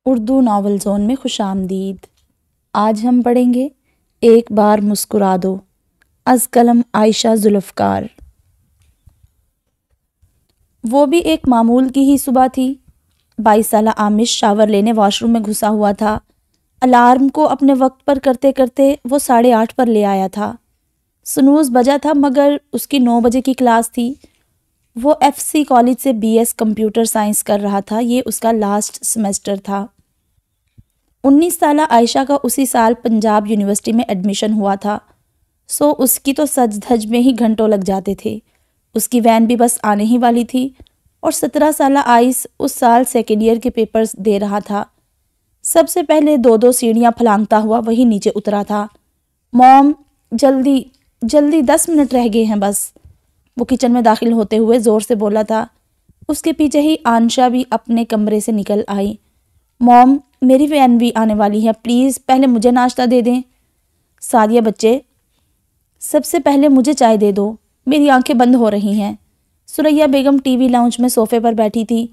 Urdu novel zone میں خوش آمدید۔ آج ہم پڑھیں گے ایک بار مسکرا دو از قلم عائشہ ذوالفقار۔ وہ بھی ایک معمول کی ہی صبح تھی۔ 22 سالہ عامش شاور لینے واش روم میں گھسا ہوا تھا۔ الارم کو اپنے وقت پر کرتے کرتے وہ 8:30 پر لے آیا تھا۔ سنوز بجا تھا مگر اس کی 9 بجے کی کلاس تھی۔ وہ FCC کالج سے BS کمپیوٹر سائنس کر رہا تھا۔ یہ اس کا لاسٹ سیمسٹر تھا۔ 19 سالہ عائشہ کا اسی سال پنجاب یونیورسٹی میں ایڈمیشن ہوا تھا، سو اس کی تو سج دھج میں ہی گھنٹوں لگ جاتے تھے۔ اس کی وین بھی بس آنے ہی والی تھی اور 17 سالہ آئس اس سال سیکنڈ ایئر کے پیپرز دے رہا تھا۔ سب سے پہلے 2 سیڑھیاں پھلانگتا ہوا وہی نیچے اترا تھا۔ موم، جلدی جلدی 10 منٹ رہ گئے ہیں بس، وہ کچن میں داخل ہوتے ہوئے زور سے بولا تھا۔ اس کے پیچھے ہی آنشا بھی اپنے کمرے سے نکل آئی۔ موم، میری وین بھی آنے والی ہے، پلیز پہلے مجھے ناشتہ دے دیں۔ سعدیہ بچے، سب سے پہلے مجھے چائے دے دو، میری آنکھیں بند ہو رہی ہیں۔ ثریا بیگم ٹی وی لاؤنج میں صوفے پر بیٹھی تھی۔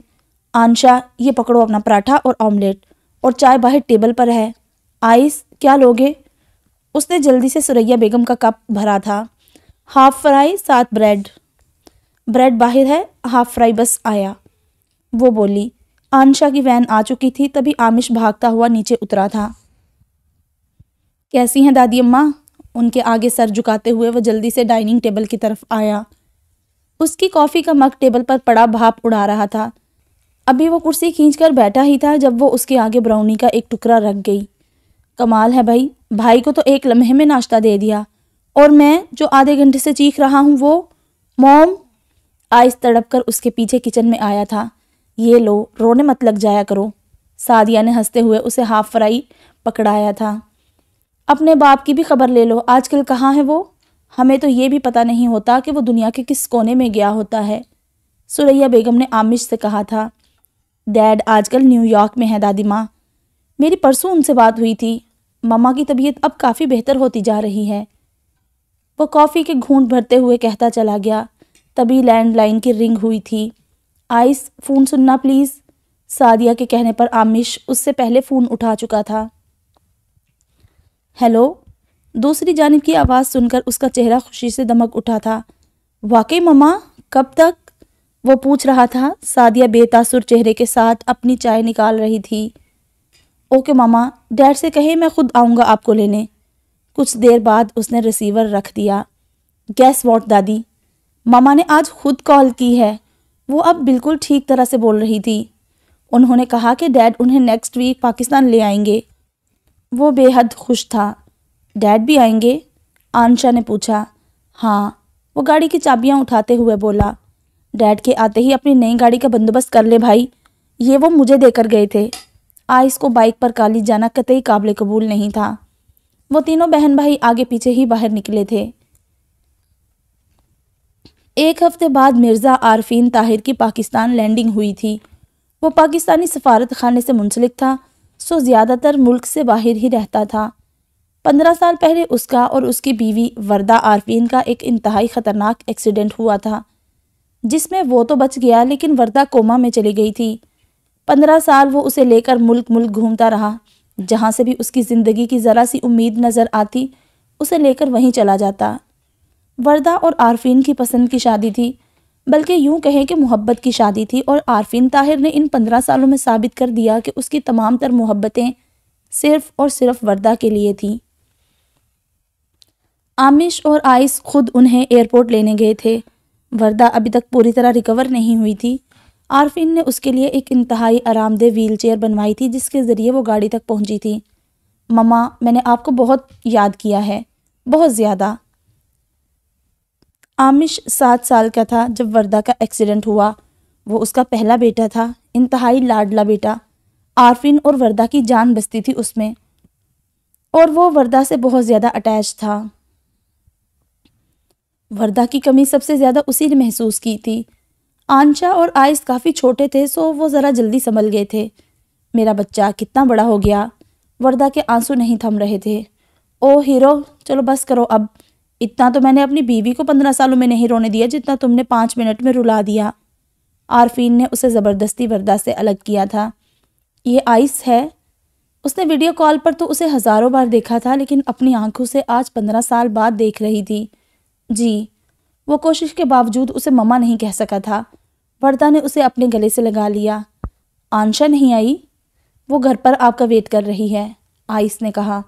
آنشا، یہ پکڑو اپنا پراٹھا اور آملیٹ، اور چائے باہر ٹیبل پر ہے۔ آئس، کیا لوگے؟ اس نے جلدی سے ثریا بیگم کا کپ بھرا تھا۔ Half fry 7 bread. بریڈ باہر ہے، ہاف فرائی بس آیا، وہ بولی۔ آنشا کی وین آ چکی تھی، تبھی عامش بھاگتا ہوا نیچے اترا تھا۔ کیسی ہیں دادی اماں؟ ان کے آگے سر جھکاتے ہوئے وہ جلدی سے ڈائننگ ٹیبل کی طرف آیا۔ اس کی کافی کا مگ ٹیبل پر پڑا بھاپ اڑا رہا تھا۔ ابھی وہ کرسی کھینچ کر بیٹھا ہی تھا جب وہ اس کے آگے براؤنی کا ایک ٹکڑا رکھ گئی۔ کمال ہے بھائی کو تو ایک لمحے میں ناشتہ دے دیا، اور میں جو آدھے گھنٹے سے چیخ رہا ہوں وہ۔ موم، آئس تڑپ کر اس کے پیچھے کچن میں آیا تھا۔ یہ لو، رونے مت لگ جایا کرو۔ سعدیہ نے ہنستے ہوئے اسے ہاف فرائی پکڑایا تھا۔ اپنے باپ کی بھی خبر لے لو، آج کل کہاں ہے وہ؟ ہمیں تو یہ بھی پتہ نہیں ہوتا کہ وہ دنیا کے کس کونے میں گیا ہوتا ہے۔ ثریا بیگم نے عامش سے کہا تھا۔ ڈیڈ آج کل نیو یارک میں ہے دادی ماں، میری پرسوں ان سے بات ہوئی تھی۔ مما کی طبیعت اب کافی بہتر ہوتی جا رہی ہے، وہ کافی کے گھونٹ بھرتے ہوئے کہتا چلا گیا۔ تبھی لینڈ لائن کی رنگ ہوئی تھی۔ آئس، فون سننا پلیز۔ سعدیہ کے کہنے پر عامش اس سے پہلے فون اٹھا چکا تھا۔ ہیلو، دوسری جانب کی آواز سن کر اس کا چہرہ خوشی سے دمک اٹھا تھا۔ واقعی مما، کب تک؟ وہ پوچھ رہا تھا۔ سعدیہ بے تاثر چہرے کے ساتھ اپنی چائے نکال رہی تھی۔ اوکے مما، ڈیڈ سے کہے میں خود آؤں گا آپ کو لینے۔ کچھ دیر بعد اس نے ریسیور رکھ دیا۔ گیس واٹ دادی، مما نے آج خود کال کی ہے۔ وہ اب بالکل ٹھیک طرح سے بول رہی تھی۔ انہوں نے کہا کہ ڈیڈ انہیں نیکسٹ ویک پاکستان لے آئیں گے۔ وہ بے حد خوش تھا۔ ڈیڈ بھی آئیں گے؟ آنشا نے پوچھا۔ ہاں، وہ گاڑی کی چابیاں اٹھاتے ہوئے بولا۔ ڈیڈ کے آتے ہی اپنی نئی گاڑی کا بندوبست کر لے بھائی، یہ وہ مجھے دے کر گئے تھے۔ آئس کو بائک پر کالج جانا قطعی قابل قبول نہیں تھا۔ وہ تینوں بہن بھائی آگے پیچھے ہی باہر نکلے تھے۔ ایک ہفتے بعد مرزا عارفین طاہر کی پاکستان لینڈنگ ہوئی تھی۔ وہ پاکستانی سفارت خانے سے منسلک تھا، سو زیادہ تر ملک سے باہر ہی رہتا تھا۔ 15 سال پہلے اس کا اور اس کی بیوی وردہ عارفین کا ایک انتہائی خطرناک ایکسیڈنٹ ہوا تھا، جس میں وہ تو بچ گیا لیکن وردہ کوما میں چلی گئی تھی۔ 15 سال وہ اسے لے کر ملک گھومتا رہا، جہاں سے بھی اس کی زندگی کی ذرا سی امید نظر آتی اسے لے کر وہیں چلا جاتا۔ وردہ اور عارفین کی پسند کی شادی تھی، بلکہ یوں کہیں کہ محبت کی شادی تھی، اور عارفین طاہر نے ان 15 سالوں میں ثابت کر دیا کہ اس کی تمام تر محبتیں صرف اور صرف وردہ کے لیے تھیں۔ عامش اور آئس خود انہیں ایئرپورٹ لینے گئے تھے۔ وردہ ابھی تک پوری طرح ریکور نہیں ہوئی تھی۔ عارفین نے اس کے لیے ایک انتہائی آرام دہ ویل چیئر بنوائی تھی جس کے ذریعے وہ گاڑی تک پہنچی تھی۔ مما، میں نے آپ کو بہت یاد کیا ہے، بہت زیادہ۔ عامش 7 سال کا تھا جب وردہ کا ایکسیڈنٹ ہوا۔ وہ اس کا پہلا بیٹا تھا، انتہائی لاڈلا بیٹا۔ عارفین اور وردہ کی جان بستی تھی اس میں، اور وہ وردہ سے بہت زیادہ اٹیچ تھا۔ وردہ کی کمی سب سے زیادہ اسی نے محسوس کی تھی۔ آنشا اور آئس کافی چھوٹے تھے، سو وہ ذرا جلدی سنبھل گئے تھے۔ میرا بچہ کتنا بڑا ہو گیا، وردہ کے آنسو نہیں تھم رہے تھے۔ او ہیرو، چلو بس کرو اب، اتنا تو میں نے اپنی بیوی کو 15 سالوں میں نہیں رونے دیا جتنا تم نے 5 منٹ میں رلا دیا۔ عارفین نے اسے زبردستی وردہ سے الگ کیا تھا۔ یہ آئس ہے؟ اس نے ویڈیو کال پر تو اسے ہزاروں بار دیکھا تھا، لیکن اپنی آنکھوں سے آج 15 سال بعد دیکھ رہی تھی۔ جی۔ وہ کوشش کے باوجود اسے مما نہیں کہہ سکا تھا۔ وردہ نے اسے اپنے گلے سے لگا لیا۔ آنشا نہیں آئی؟ وہ گھر پر آپ کا ویٹ کر رہی ہے، آئس نے کہا۔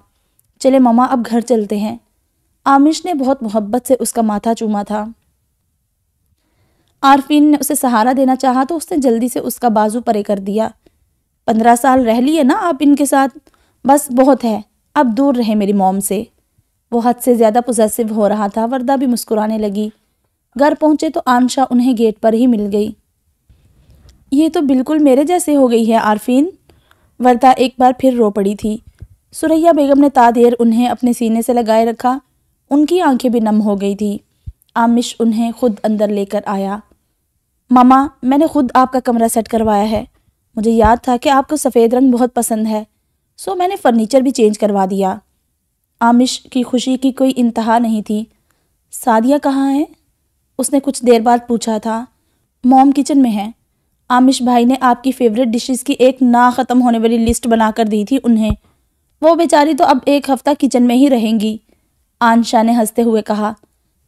چلے مما، اب گھر چلتے ہیں۔ آمش نے بہت محبت سے اس کا ماتھا چوما تھا۔ عارفین نے اسے سہارا دینا چاہا تو اس نے جلدی سے اس کا بازو پرے کر دیا۔ 15 سال رہ لیے نا آپ ان کے ساتھ، بس بہت ہے، اب دور رہے میری موم سے۔ وہ حد سے زیادہ پوزیسو ہو رہا تھا۔ وردہ بھی مسکرانے لگی۔ گھر پہنچے تو آنشا انہیں گیٹ پر ہی مل گئی۔ یہ تو بالکل میرے جیسے ہو گئی ہے عارفین۔ وردہ ایک بار پھر رو پڑی تھی۔ ثریا بیگم نے تا دیر انہیں اپنے سینے سے لگائے رکھا، ان کی آنکھیں بھی نم ہو گئی تھی۔ آمش انہیں خود اندر لے کر آیا۔ ماما، میں نے خود آپ کا کمرہ سیٹ کروایا ہے۔ مجھے یاد تھا کہ آپ کو سفید رنگ بہت پسند ہے، سو میں نے فرنیچر بھی چینج کروا دیا۔ آمش کی خوشی کی کوئی انتہا نہیں تھی۔ سعدیہ کہاں ہے؟ اس نے کچھ دیر بعد پوچھا تھا۔ موم کچن میں ہے۔ آمش بھائی نے آپ کی فیوریٹ ڈشز کی ایک نا ختم ہونے والی لسٹ بنا کر دی تھی انہیں۔ وہ بیچاری تو اب ایک ہفتہ کچن میں ہی رہیں گی، آنشا نے ہنستے ہوئے کہا۔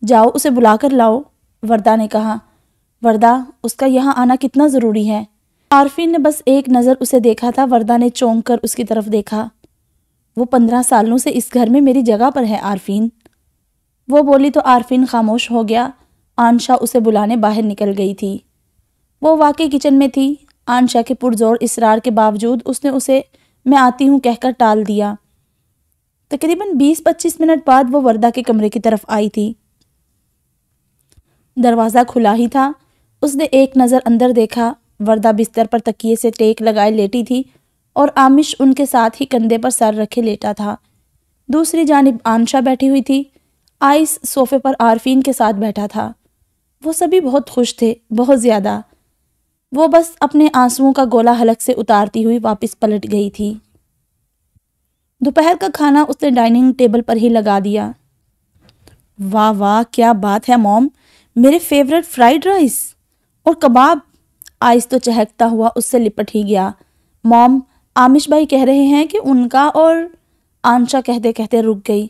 جاؤ اسے بلا کر لاؤ، وردہ نے کہا۔ وردہ، اس کا یہاں آنا کتنا ضروری ہے؟ عارفین نے بس ایک نظر اسے دیکھا تھا۔ وردہ نے چونک کر اس کی طرف دیکھا۔ وہ 15 سالوں سے اس گھر میں میری جگہ پر ہے عارفین۔ وہ بولی تو عارفین خاموش ہو گیا۔ آنشا اسے بلانے باہر نکل گئی تھی۔ وہ واقعی کچن میں تھی۔ آنشا کے پرزور اصرار کے باوجود اس نے اسے میں آتی ہوں کہہ کر ٹال دیا۔ تقریباً 20-25 منٹ بعد وہ وردہ کے کمرے کی طرف آئی تھی۔ دروازہ کھلا ہی تھا۔ اس نے ایک نظر اندر دیکھا۔ وردہ بستر پر تکیے سے ٹیک لگائے لیٹی تھی اور آمش ان کے ساتھ ہی کندھے پر سر رکھے لیٹا تھا۔ دوسری جانب آنشا بیٹھی ہوئی تھی۔ آئس صوفے پر عارفین کے ساتھ بیٹھا تھا۔ وہ سبھی بہت خوش تھے، بہت زیادہ۔ وہ بس اپنے آنسوؤں کا گولا حلق سے اتارتی ہوئی واپس پلٹ گئی تھی۔ دوپہر کا کھانا اس نے ڈائننگ ٹیبل پر ہی لگا دیا۔ واہ واہ، کیا بات ہے موم، میرے فیورٹ فرائیڈ رائس اور کباب۔ آئس تو چہکتا ہوا اس سے لپٹ ہی گیا۔ موم، آمش بھائی کہہ رہے ہیں کہ ان کا اور آنشا کہتے کہتے رک گئی۔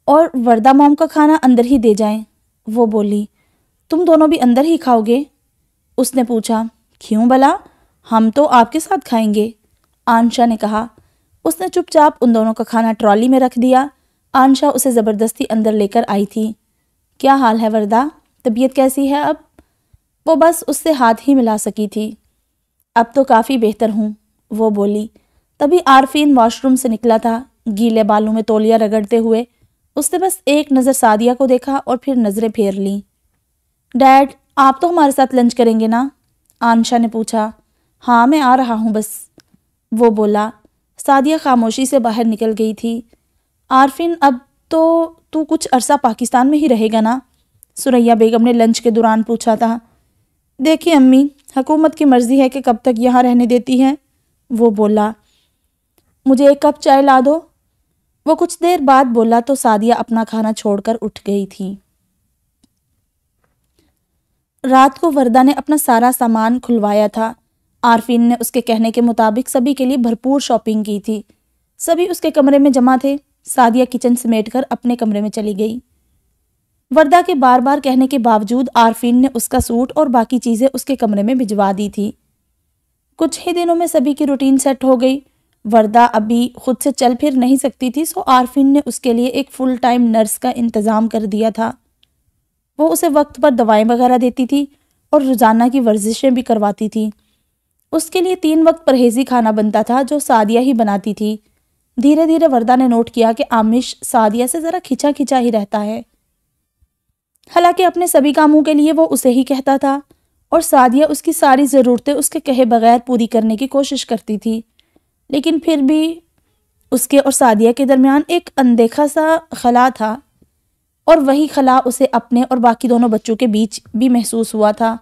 اور وردہ موم کا کھانا اندر ہی دے جائیں، وہ بولی۔ تم دونوں بھی اندر ہی کھاؤ گے؟ اس نے پوچھا۔ کیوں بلا؟ ہم تو آپ کے ساتھ کھائیں گے، آنشا نے کہا۔ اس نے چپ چاپ ان دونوں کا کھانا ٹرالی میں رکھ دیا۔ آنشا اسے زبردستی اندر لے کر آئی تھی۔ کیا حال ہے وردہ؟ طبیعت کیسی ہے اب؟ وہ بس اس سے ہاتھ ہی ملا سکی تھی۔ اب تو کافی بہتر ہوں، وہ بولی۔ تبھی عارفین واش روم سے نکلا تھا، گیلے بالوں میں تولیہ رگڑتے ہوئے۔ اس نے بس ایک نظر سعدیہ کو دیکھا اور پھر نظریں پھیر لیں۔ ڈیڈ، آپ تو ہمارے ساتھ لنچ کریں گے نا؟ آنشا نے پوچھا۔ ہاں، میں آ رہا ہوں بس، وہ بولا۔ سعدیہ خاموشی سے باہر نکل گئی تھی۔ عارفین، اب تو کچھ عرصہ پاکستان میں ہی رہے گا نا؟ ثریا بیگم نے لنچ کے دوران پوچھا تھا۔ دیکھیے امی، حکومت کی مرضی ہے کہ کب تک یہاں رہنے دیتی ہے، وہ بولا۔ مجھے ایک کپ چائے لا دو، وہ کچھ دیر بعد بولا تو سعدیہ اپنا کھانا چھوڑ کر اٹھ گئی تھی۔ رات کو وردہ نے اپنا سارا سامان کھلوایا تھا۔ عارفین نے اس کے کہنے کے مطابق سبھی کے لیے بھرپور شاپنگ کی تھی۔ سبھی اس کے کمرے میں جمع تھے۔ سعدیہ کچن سمیٹ کر اپنے کمرے میں چلی گئی۔ وردہ کے بار بار کہنے کے باوجود عارفین نے اس کا سوٹ اور باقی چیزیں اس کے کمرے میں بھجوا دی تھی۔ کچھ ہی دنوں میں سبھی کی روٹین سیٹ ہو گئی۔ وردہ ابھی خود سے چل پھر نہیں سکتی تھی، سو عارفین نے اس کے لیے ایک فل ٹائم نرس کا انتظام کر دیا تھا۔ وہ اسے وقت پر دوائیں وغیرہ دیتی تھی اور روزانہ کی ورزشیں بھی کرواتی تھی۔ اس کے لیے 3 وقت پرہیزی کھانا بنتا تھا جو سعدیہ ہی بناتی تھی۔ دھیرے دھیرے وردہ نے نوٹ کیا کہ آمش سعدیہ سے ذرا کھچا کھچا ہی رہتا ہے۔ حالانکہ اپنے سبھی کاموں کے لیے وہ اسے ہی کہتا تھا اور سعدیہ اس کی ساری ضرورتیں اس کے کہے بغیر پوری کرنے کی کوشش کرتی تھی، لیکن پھر بھی اس کے اور سعدیہ کے درمیان ایک اندیکھا سا خلا تھا، اور وہی خلا اسے اپنے اور باقی دونوں بچوں کے بیچ بھی محسوس ہوا تھا۔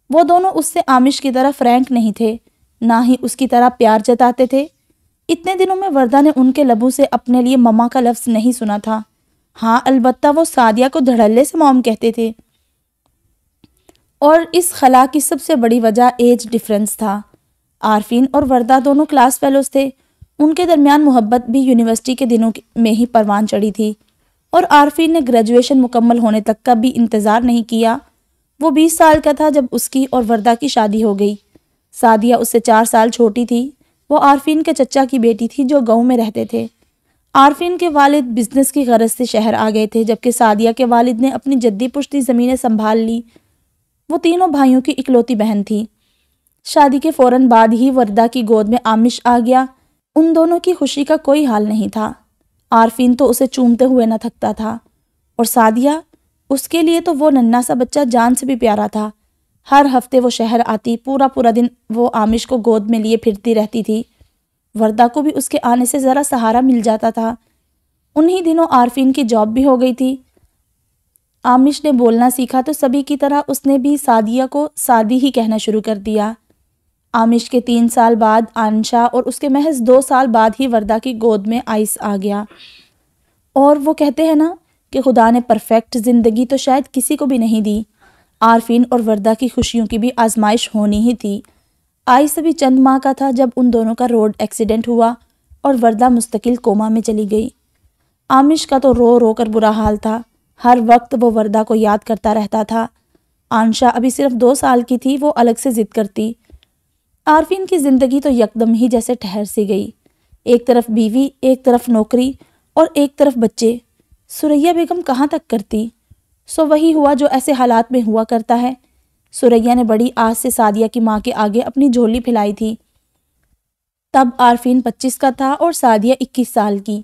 وہ دونوں اس سے آمش کی طرح فرینک نہیں تھے، نہ ہی اس کی طرح پیار جتاتے تھے۔ اتنے دنوں میں وردہ نے ان کے لبوں سے اپنے لیے مما کا لفظ نہیں سنا تھا۔ ہاں، البتہ وہ سعدیہ کو دھڑلے سے موم کہتے تھے، اور اس خلا کی سب سے بڑی وجہ ایج ڈیفرنس تھا۔ عارفین اور وردہ دونوں کلاس فیلوز تھے۔ ان کے درمیان محبت بھی یونیورسٹی کے دنوں میں ہی پروان چڑھی تھی، اور عارفین نے گریجویشن مکمل ہونے تک کا بھی انتظار نہیں کیا۔ وہ 20 سال کا تھا جب اس کی اور وردہ کی شادی ہو گئی۔ سعدیہ اس سے 4 سال چھوٹی تھی۔ وہ عارفین کے چچا کی بیٹی تھی جو گاؤں میں رہتے تھے۔ عارفین کے والد بزنس کی غرض سے شہر آ گئے تھے، جبکہ سعدیہ کے والد نے اپنی جدی پشتی زمینیں سنبھال لی۔ وہ تینوں بھائیوں کی اکلوتی بہن تھی۔ شادی کے فوراً بعد ہی وردہ کی گود میں عامش آ گیا۔ ان دونوں کی خوشی کا کوئی حال نہیں تھا۔ عارفین تو اسے چومتے ہوئے نہ تھکتا تھا، اور سعدیہ، اس کے لیے تو وہ ننھا سا بچہ جان سے بھی پیارا تھا۔ ہر ہفتے وہ شہر آتی، پورا دن وہ عامش کو گود میں لیے پھرتی رہتی تھی۔ وردہ کو بھی اس کے آنے سے ذرا سہارا مل جاتا تھا۔ انہی دنوں عارفین کی جاب بھی ہو گئی تھی۔ عامش نے بولنا سیکھا تو سبھی کی طرح اس نے بھی سعدیہ کو سعدی ہی کہنا شروع کر دیا۔ عامش کے 3 سال بعد آنشا، اور اس کے محض 2 سال بعد ہی وردہ کی گود میں آئس آ گیا۔ اور وہ کہتے ہیں نا کہ خدا نے پرفیکٹ زندگی تو شاید کسی کو بھی نہیں دی۔ عارفین اور وردہ کی خوشیوں کی بھی آزمائش ہونی ہی تھی۔ آئس ابھی چند ماہ کا تھا جب ان دونوں کا روڈ ایکسیڈنٹ ہوا اور وردہ مستقل کوما میں چلی گئی۔ عامش کا تو رو رو کر برا حال تھا۔ ہر وقت وہ وردہ کو یاد کرتا رہتا تھا۔ آنشا ابھی صرف 2 سال کی تھی، وہ الگ سے ضد کرتی۔ عارفین کی زندگی تو یکدم ہی جیسے ٹھہر سی گئی۔ ایک طرف بیوی، ایک طرف نوکری، اور ایک طرف بچے۔ ثریا بیگم کہاں تک کرتی؟ سو وہی ہوا جو ایسے حالات میں ہوا کرتا ہے۔ ثریا نے بڑی آس سے سعدیہ کی ماں کے آگے اپنی جھولی پھیلائی تھی۔ تب عارفین 25 کا تھا اور سعدیہ 21 سال کی۔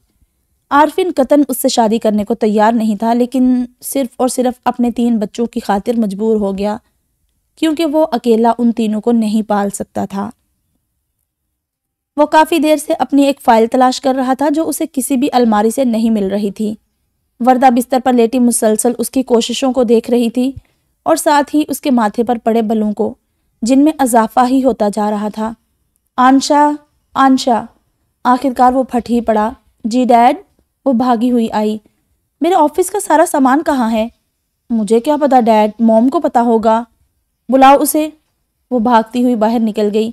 عارفین قطعاً اس سے شادی کرنے کو تیار نہیں تھا، لیکن صرف اور صرف اپنے 3 بچوں کی خاطر مجبور ہو گیا، کیونکہ وہ اکیلا ان تینوں کو نہیں پال سکتا تھا۔ وہ کافی دیر سے اپنی ایک فائل تلاش کر رہا تھا جو اسے کسی بھی الماری سے نہیں مل رہی تھی۔ وردہ بستر پر لیٹی مسلسل اس کی کوششوں کو دیکھ رہی تھی، اور ساتھ ہی اس کے ماتھے پر پڑے بلوں کو، جن میں اضافہ ہی ہوتا جا رہا تھا۔ آنشا، آنشا، آخرکار وہ پھٹ ہی پڑا۔ جی ڈیڈ، وہ بھاگی ہوئی آئی۔ میرے آفس کا سارا سامان کہاں ہے؟ مجھے کیا پتا ڈیڈ، موم کو پتا ہوگا۔ بلاؤ اسے۔ وہ بھاگتی ہوئی باہر نکل گئی۔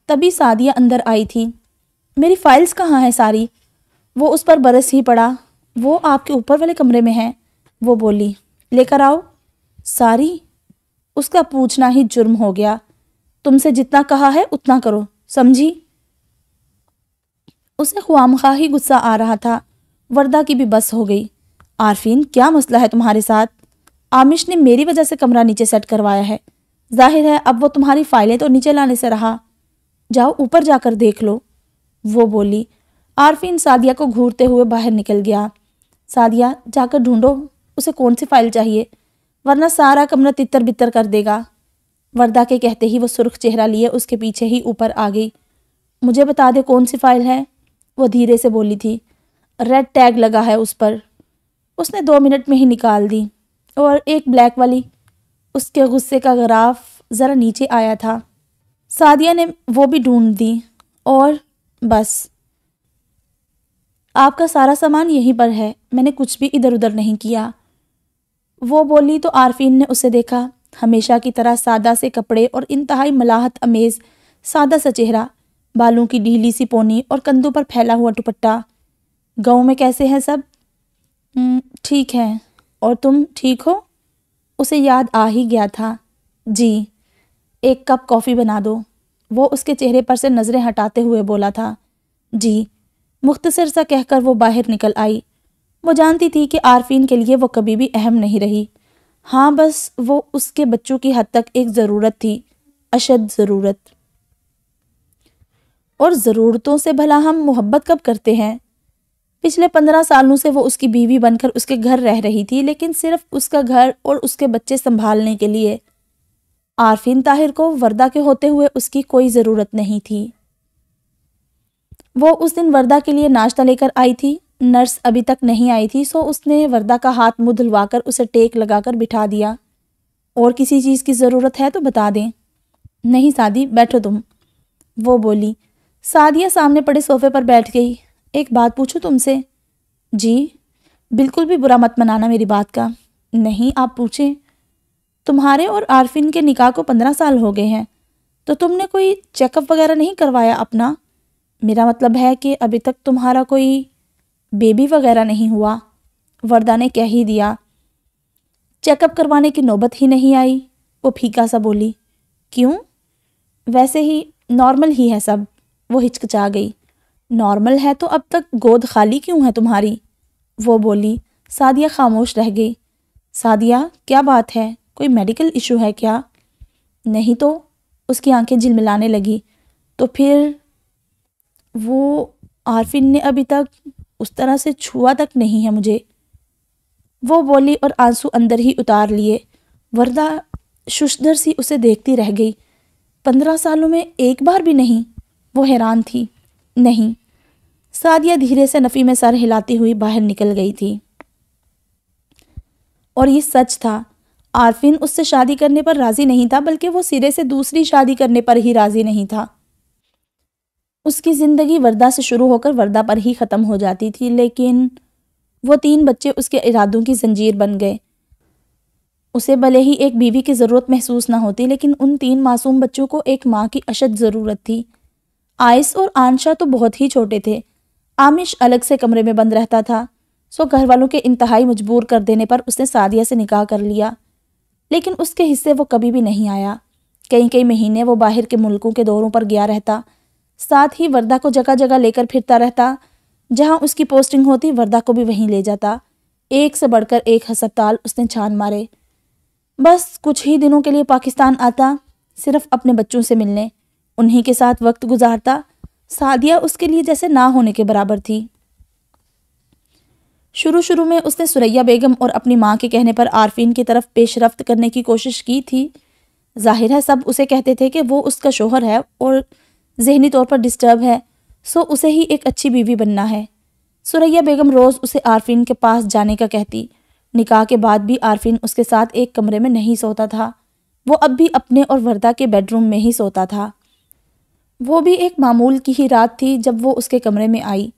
تبھی سعدیہ اندر آئی تھی۔ میری فائلز کہاں ہیں ساری؟ وہ اس پر برس ہی پڑا۔ وہ آپ کے اوپر والے کمرے میں ہیں، وہ بولی۔ لے کر آؤ۔ ساری؟ اس کا پوچھنا ہی جرم ہو گیا۔ تم سے جتنا کہا ہے اتنا کرو، سمجھی؟ اسے خواہ ہی غصہ آ رہا تھا۔ وردہ کی بھی بس ہو گئی۔ عارفین، کیا مسئلہ ہے تمہارے ساتھ؟ عامش نے میری وجہ سے کمرہ نیچے سیٹ کروایا ہے۔ ظاہر ہے اب وہ تمہاری فائلیں تو نیچے لانے سے رہا۔ جاؤ اوپر جا کر دیکھ لو، وہ بولی۔ عارفین سعدیہ کو گھورتے ہوئے باہر نکل گیا۔ سعدیہ، جا کر ڈھونڈو اسے کون سی فائل چاہیے، ورنہ سارا کمرہ تتر بتر کر دے گا۔ وردہ کے کہتے ہی وہ سرخ چہرہ لیے اس کے پیچھے ہی اوپر آ گئی۔ مجھے بتا دے کون سی فائل ہے، وہ دھیرے سے بولی تھی۔ ریڈ ٹیگ لگا ہے اس پر۔ اس نے 2 منٹ میں ہی نکال دی۔ اور ایک بلیک والی۔ اس کے غصے کا گراف ذرا نیچے آیا تھا۔ سعدیہ نے وہ بھی ڈھونڈ دی۔ اور بس، آپ کا سارا سامان یہیں پر ہے، میں نے کچھ بھی ادھر ادھر نہیں کیا، وہ بولی تو عارفین نے اسے دیکھا۔ ہمیشہ کی طرح سادہ سے کپڑے اور انتہائی ملاحت امیز سادہ سا چہرہ، بالوں کی ڈھیلی سی پونی اور کندھوں پر پھیلا ہوا دوپٹہ۔ گاؤں میں کیسے ہیں سب؟ ٹھیک ہے، اور تم ٹھیک ہو؟ اسے یاد آ ہی گیا تھا۔ جی، 1 کپ کافی بنا دو، وہ اس کے چہرے پر سے نظریں ہٹاتے ہوئے بولا تھا۔ جی، مختصر سا کہہ کر وہ باہر نکل آئی۔ وہ جانتی تھی کہ عارفین کے لیے وہ کبھی بھی اہم نہیں رہی۔ ہاں، بس وہ اس کے بچوں کی حد تک ایک ضرورت تھی، اشد ضرورت۔ اور ضرورتوں سے بھلا ہم محبت کب کرتے ہیں؟ پچھلے 15 سالوں سے وہ اس کی بیوی بن کر اس کے گھر رہ رہی تھی، لیکن صرف اس کا گھر اور اس کے بچے سنبھالنے کے لیے۔ عارفین طاہر کو وردہ کے ہوتے ہوئے اس کی کوئی ضرورت نہیں تھی۔ وہ اس دن وردہ کے لیے ناشتہ لے کر آئی تھی۔ نرس ابھی تک نہیں آئی تھی، سو اس نے وردہ کا ہاتھ منہ دھلوا کر اسے ٹیک لگا کر بٹھا دیا۔ اور کسی چیز کی ضرورت ہے تو بتا دیں۔ نہیں سعدی، بیٹھو تم، وہ بولی۔ سعدیہ سامنے پڑے صوفے پر بیٹھ گئی۔ ایک بات پوچھوں تم سے؟ جی، بالکل بھی برا مت منانا میری بات کا۔ نہیں، آپ پوچھیں۔ تمہارے اور عارفین کے نکاح کو 15 سال ہو گئے ہیں۔ تو تم نے کوئی چیک اپ وغیرہ نہیں کروایا اپنا؟ میرا مطلب ہے کہ ابھی تک تمہارا کوئی بیبی وغیرہ نہیں ہوا؟ وردہ نے کہہ ہی دیا۔ چیک اپ کروانے کی نوبت ہی نہیں آئی، وہ پھیکا سا بولی۔ کیوں؟ ویسے ہی نارمل ہی ہے سب، وہ ہچکچا گئی۔ نارمل ہے تو اب تک گود خالی کیوں ہے تمہاری؟ وہ بولی۔ سعدیہ خاموش رہ گئی۔ سعدیہ کیا بات ہے، کوئی میڈیکل ایشو ہے کیا؟ نہیں تو، اس کی آنکھیں جھلملانے لگی۔ تو پھر وہ عارفین نے ابھی تک اس طرح سے چھوا تک نہیں ہے مجھے، وہ بولی اور آنسو اندر ہی اتار لیے۔ وردہ ششدر سی اسے دیکھتی رہ گئی۔ 15 سالوں میں ایک بار بھی نہیں؟ وہ حیران تھی۔ نہیں۔ سعدیہ دھیرے سے نفی میں سر ہلاتی ہوئی باہر نکل گئی تھی۔ اور یہ سچ تھا، عارفین اس سے شادی کرنے پر راضی نہیں تھا، بلکہ وہ سرے سے دوسری شادی کرنے پر ہی راضی نہیں تھا۔ اس کی زندگی وردہ سے شروع ہو کر وردہ پر ہی ختم ہو جاتی تھی، لیکن وہ 3 بچے اس کے ارادوں کی زنجیر بن گئے۔ اسے بھلے ہی ایک بیوی کی ضرورت محسوس نہ ہوتی، لیکن ان 3 معصوم بچوں کو ایک ماں کی اشد ضرورت تھی۔ آئس اور آنشا تو بہت ہی چھوٹے تھے۔ عامش الگ سے کمرے میں بند رہتا تھا، سو گھر والوں کے انتہائی مجبور کر دینے پر اس نے سعدیہ سے نکاح کر لیا، لیکن اس کے حصے وہ کبھی بھی نہیں آیا۔ کئی مہینے وہ باہر کے ملکوں کے دوروں پر گیا رہتا، ساتھ ہی وردہ کو جگہ جگہ لے کر پھرتا رہتا۔ جہاں اس کی پوسٹنگ ہوتی وردہ کو بھی وہیں لے جاتا۔ ایک سے بڑھ کر ایک ہسپتال اس نے چھان مارے۔ بس کچھ ہی دنوں کے لیے پاکستان آتا، صرف اپنے بچوں سے ملنے، انہی کے ساتھ وقت گزارتا۔ سعدیہ اس کے لیے جیسے نہ ہونے کے برابر تھی۔ شروع میں اس نے ثریا بیگم اور اپنی ماں کے کہنے پر عارفین کی طرف پیش رفت کرنے کی کوشش کی تھی۔ ظاہر ہے سب اسے کہتے تھے کہ وہ اس کا شوہر ہے اور ذہنی طور پر ڈسٹرب ہے، سو اسے ہی ایک اچھی بیوی بننا ہے۔ ثریا بیگم روز اسے عارفین کے پاس جانے کا کہتی۔ نکاح کے بعد بھی عارفین اس کے ساتھ ایک کمرے میں نہیں سوتا تھا، وہ اب بھی اپنے اور وردہ کے بیڈ روم میں ہی سوتا تھا۔ وہ بھی ایک معمول کی ہی رات تھی جب وہ اس کے کمرے میں آئی۔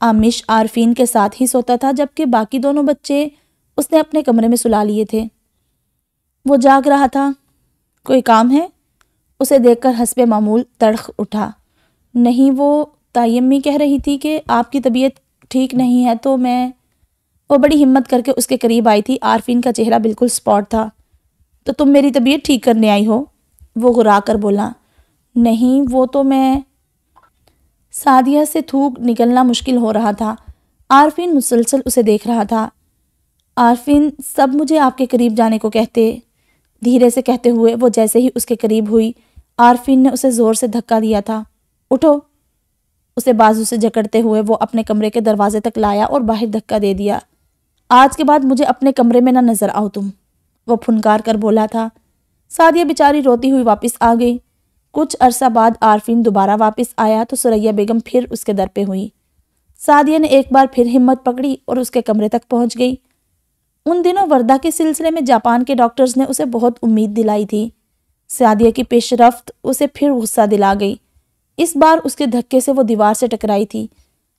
عامش عارفین کے ساتھ ہی سوتا تھا، جبکہ باقی دونوں بچے اس نے اپنے کمرے میں سلا لیے تھے۔ وہ جاگ رہا تھا۔ کوئی کام ہے؟ اسے دیکھ کر حسب معمول تڑخ اٹھا۔ نہیں، وہ تیمی کہہ رہی تھی کہ آپ کی طبیعت ٹھیک نہیں ہے تو میں… وہ بڑی ہمت کر کے اس کے قریب آئی تھی۔ عارفین کا چہرہ بالکل سپاٹ تھا۔ تو تم میری طبیعت ٹھیک کرنے آئی ہو؟ وہ غرا کر بولا۔ نہیں، وہ تو میں… سعدیہ سے تھوک نکلنا مشکل ہو رہا تھا۔ عارفین مسلسل اسے دیکھ رہا تھا۔ عارفین سب مجھے آپ کے قریب جانے کو کہتے، دھیرے سے کہتے ہوئے وہ جیسے ہی اس کے قریب ہوئی، عارفین نے اسے زور سے دھکا دیا تھا۔ اٹھو! اسے بازو سے جکڑتے ہوئے وہ اپنے کمرے کے دروازے تک لایا اور باہر دھکا دے دیا۔ آج کے بعد مجھے اپنے کمرے میں نہ نظر آؤ تم، وہ پھنکار کر بولا تھا۔ سعدیہ بیچاری روتی ہوئی واپس آ گئی۔ کچھ عرصہ بعد عارفین دوبارہ واپس آیا تو ثریا بیگم پھر اس کے در پہ ہوئی۔ سعدیہ نے ایک بار پھر ہمت پکڑی اور اس کے کمرے تک پہنچ گئی۔ ان دنوں وردہ کے سلسلے میں جاپان کے ڈاکٹرز نے اسے بہت امید دلائی تھی۔ سعدیہ کی پیش رفت اسے پھر غصہ دلا گئی۔ اس بار اس کے دھکے سے وہ دیوار سے ٹکرائی تھی۔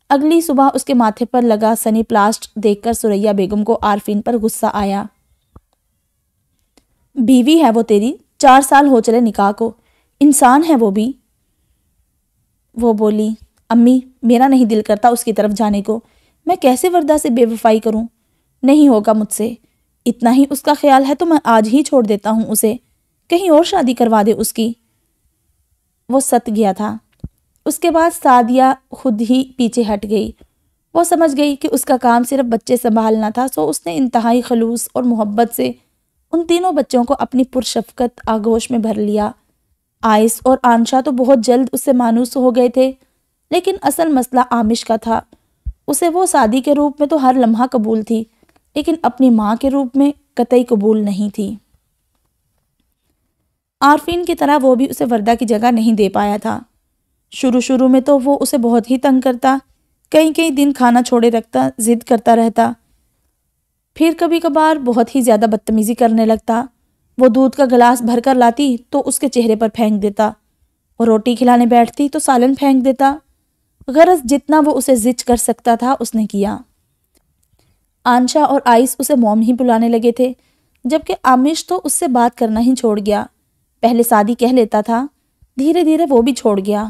اگلی صبح اس کے ماتھے پر لگا سنی پلاسٹ دیکھ کر ثریا بیگم کو عارفین پر غصہ آیا۔ بیوی ہے وہ تیری، 4 سال ہو چلے نکاح کو، انسان ہے وہ بھی۔ وہ بولی، امی میرا نہیں دل کرتا اس کی طرف جانے کو، میں کیسے وردہ سے بے وفائی کروں؟ نہیں ہوگا مجھ سے، اتنا ہی اس کا خیال ہے تو میں آج ہی چھوڑ دیتا ہوں اسے، کہیں اور شادی کروا دے اس کی۔ وہ ست گیا تھا۔ اس کے بعد سعدیہ خود ہی پیچھے ہٹ گئی۔ وہ سمجھ گئی کہ اس کا کام صرف بچے سنبھالنا تھا، سو اس نے انتہائی خلوص اور محبت سے ان تینوں بچوں کو اپنی پرشفقت آغوش میں بھر لیا۔ آئس اور آنشا تو بہت جلد اس سے مانوس ہو گئے تھے، لیکن اصل مسئلہ عامش کا تھا۔ اسے وہ سعدی کے روپ میں تو ہر لمحہ قبول تھی، لیکن اپنی ماں کے روپ میں قطعی قبول نہیں تھی۔ عارفین کی طرح وہ بھی اسے وردہ کی جگہ نہیں دے پایا تھا۔ شروع میں تو وہ اسے بہت ہی تنگ کرتا، کئی دن کھانا چھوڑے رکھتا، ضد کرتا رہتا۔ پھر کبھی کبھار بہت ہی زیادہ بدتمیزی کرنے لگتا۔ وہ دودھ کا گلاس بھر کر لاتی تو اس کے چہرے پر پھینک دیتا، اور روٹی کھلانے بیٹھتی تو سالن پھینک دیتا۔ غرض جتنا وہ اسے زج کر سکتا تھا اس نے کیا۔ آنشا اور آئس اسے موم ہی بلانے لگے تھے، جبکہ عامش تو اس سے بات کرنا ہی چھوڑ گیا۔ پہلے سعدی کہہ لیتا تھا، دھیرے دھیرے وہ بھی چھوڑ گیا۔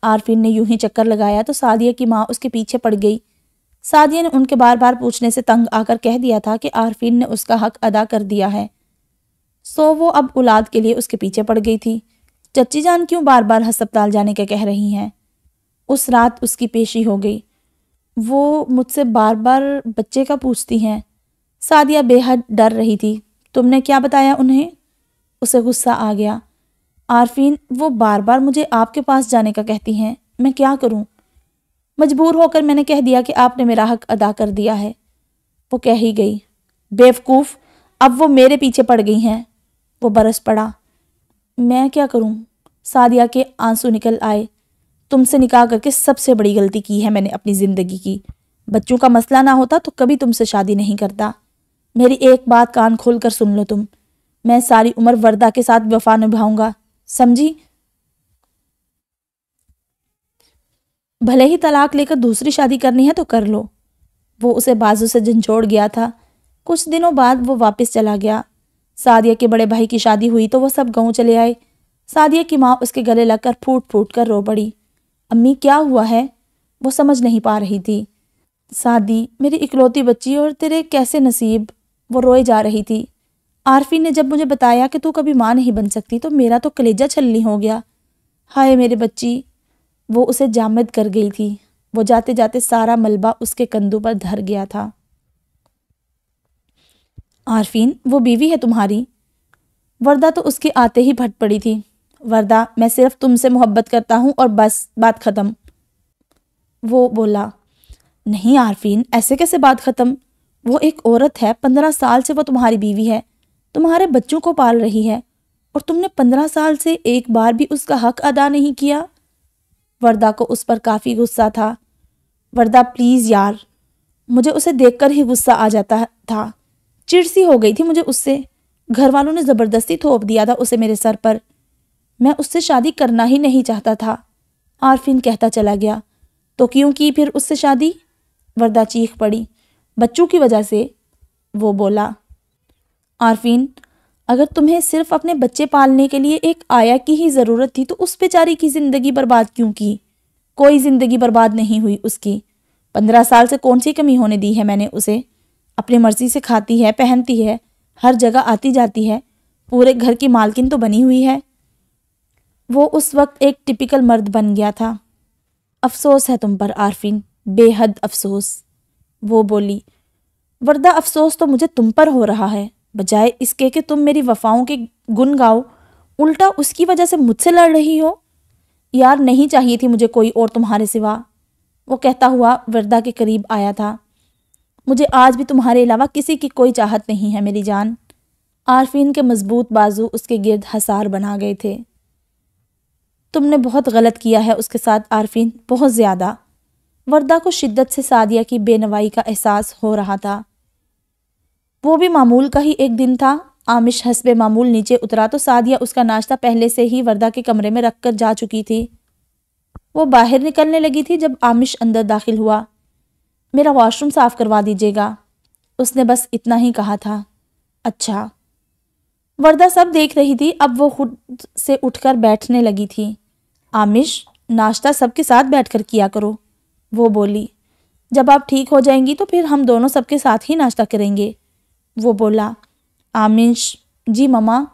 عارفین نے یوں ہی چکر لگایا تو سعدیہ کی ماں اس کے پیچھے پڑ گئی۔ سعدیہ نے ان کے بار بار پوچھنے سے تنگ آ کر کہہ دیا تھا کہ عارفین نے اس کا حق ادا کر دیا ہے، سو وہ اب اولاد کے لیے اس کے پیچھے پڑ گئی تھی۔ چچی جان کیوں بار بار ہسپتال جانے کے کہہ رہی ہیں؟ اس رات اس کی پیشی ہو گئی۔ وہ مجھ سے بار بار بچے کا پوچھتی ہیں۔ سعدیہ بے حد ڈر رہی تھی۔ تم نے کیا بتایا انہیں؟ اسے غصہ آ گیا۔ عارفین، وہ بار بار مجھے آپ کے پاس جانے کا کہتی ہیں، میں کیا کروں؟ مجبور ہو کر میں نے کہہ دیا کہ آپ نے میرا حق ادا کر دیا ہے۔ وہ کہہ ہی گئی۔ بیوقوف، اب وہ میرے پیچھے پڑ گئی ہیں۔ وہ برس پڑا۔ میں کیا کروں؟ سعدیہ کے آنسو نکل آئے۔ تم سے نکاح کر کے سب سے بڑی غلطی کی ہے میں نے اپنی زندگی کی۔ بچوں کا مسئلہ نہ ہوتا تو کبھی تم سے شادی نہیں کرتا۔ میری ایک بات کان کھول کر سن لو تم، میں ساری عمر وردہ کے ساتھ وفا نبھاؤں گا، سمجھی؟ بھلے ہی طلاق لے کر دوسری شادی کرنی ہے تو کر لو۔ وہ اسے بازو سے جھنجھوڑ گیا تھا۔ کچھ دنوں بعد وہ واپس چلا گیا۔ سعدیہ کے بڑے بھائی کی شادی ہوئی تو وہ سب گاؤں چلے آئے۔ سعدیہ کی ماں اس کے گلے لگ کر پھوٹ پھوٹ کر رو پڑی۔ امی کیا ہوا ہے؟ وہ سمجھ نہیں پا رہی تھی۔ سعدی، میری اکلوتی بچی اور تیرے کیسے نصیب، وہ روئے جا رہی تھی۔ عارفین نے جب مجھے بتایا کہ تو کبھی ماں نہیں بن سکتی تو میرا تو کلیجہ چھلنی ہو گیا۔ ہائے میرے بچی، وہ اسے جامد کر گئی تھی۔ وہ جاتے جاتے سارا ملبہ اس کے کندھوں پر دھر گیا تھا۔ عارفین، وہ بیوی ہے تمہاری؟ وردہ تو اس کے آتے ہی پھٹ پڑی تھی۔ وردہ، میں صرف تم سے محبت کرتا ہوں اور بس، بات ختم۔ وہ بولا۔ نہیں عارفین، ایسے کیسے بات ختم؟ وہ ایک عورت ہے، 15 سال سے وہ تمہاری بیوی ہے، تمہارے بچوں کو پال رہی ہے، اور تم نے 15 سال سے ایک بار بھی اس کا حق ادا نہیں کیا۔ وردہ کو اس پر کافی غصہ تھا۔ وردہ پلیز یار، مجھے اسے دیکھ کر ہی غصہ آ جاتا تھا، چڑ سی ہو گئی تھی مجھے اس سے۔ گھر والوں نے زبردستی تھوپ دیا تھا اسے میرے سر پر۔ میں اس سے شادی کرنا ہی نہیں چاہتا تھا۔ عارفین کہتا چلا گیا۔ تو کیوں کی پھر اس سے شادی؟ وردہ چیخ پڑی۔ بچوں کی وجہ سے، وہ بولا۔ عارفین، اگر تمہیں صرف اپنے بچے پالنے کے لیے ایک آیا کی ہی ضرورت تھی تو اس بیچاری کی زندگی برباد کیوں کی؟ کوئی زندگی برباد نہیں ہوئی اس کی۔ 15 سال سے کون سی کمی ہونے دی ہے میں نے اسے؟ اپنی مرضی سے کھاتی ہے، پہنتی ہے، ہر جگہ آتی جاتی ہے، پورے گھر کی مالکن تو بنی ہوئی ہے۔ وہ اس وقت ایک ٹپیکل مرد بن گیا تھا۔ افسوس ہے تم پر عارفین، بے حد افسوس، وہ بولی۔ وردہ، افسوس تو مجھے تم پر ہو رہا ہے، بجائے اس کے کہ تم میری وفاؤں کے گن گاؤ، الٹا اس کی وجہ سے مجھ سے لڑ رہی ہو۔ یار، نہیں چاہیے تھی مجھے کوئی اور تمہارے سوا، وہ کہتا ہوا وردہ کے قریب آیا تھا۔ مجھے آج بھی تمہارے علاوہ کسی کی کوئی چاہت نہیں ہے میری جان۔ عارفین کے مضبوط بازو اس کے گرد حصار بنا گئے تھے۔ تم نے بہت غلط کیا ہے اس کے ساتھ عارفین، بہت زیادہ۔ وردہ کو شدت سے سعدیہ کی بے نوائی کا احساس ہو رہا تھا۔ وہ بھی معمول کا ہی ایک دن تھا۔ آمش حسب معمول نیچے اترا تو سعدیہ اس کا ناشتہ پہلے سے ہی وردہ کے کمرے میں رکھ کر جا چکی تھی۔ وہ باہر نکلنے لگی تھی جب آمش اندر داخل ہوا۔ میرا واش روم صاف کروا دیجیے گا، اس نے بس اتنا ہی کہا تھا۔ اچھا۔ وردہ سب دیکھ رہی تھی، اب وہ خود سے اٹھ کر بیٹھنے لگی تھی۔ آمش، ناشتہ سب کے ساتھ بیٹھ کر کیا کرو، وہ بولی۔ جب آپ ٹھیک ہو جائیں گی تو پھر ہم دونوں سب کے ساتھ ہی ناشتہ کریں گے، وہ بولا۔ آمش، جی مما،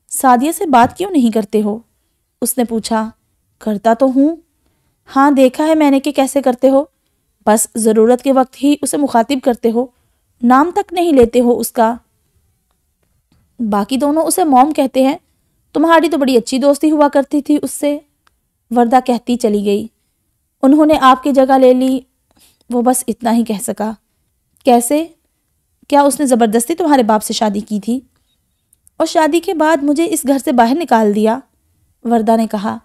سعدیہ سے بات کیوں نہیں کرتے ہو؟ اس نے پوچھا۔ کرتا تو ہوں۔ ہاں، دیکھا ہے میں نے کہ کیسے کرتے ہو، بس ضرورت کے وقت ہی اسے مخاطب کرتے ہو، نام تک نہیں لیتے ہو اس کا۔ باقی دونوں اسے موم کہتے ہیں، تمہاری تو بڑی اچھی دوستی ہوا کرتی تھی اس سے، وردہ کہتی چلی گئی۔ انہوں نے آپ کی جگہ لے لی، وہ بس اتنا ہی کہہ سکا۔ کیسے؟ کیا اس نے زبردستی تمہارے باپ سے شادی کی تھی؟ اور شادی کے بعد مجھے اس گھر سے باہر نکال دیا، وردہ نے کہا۔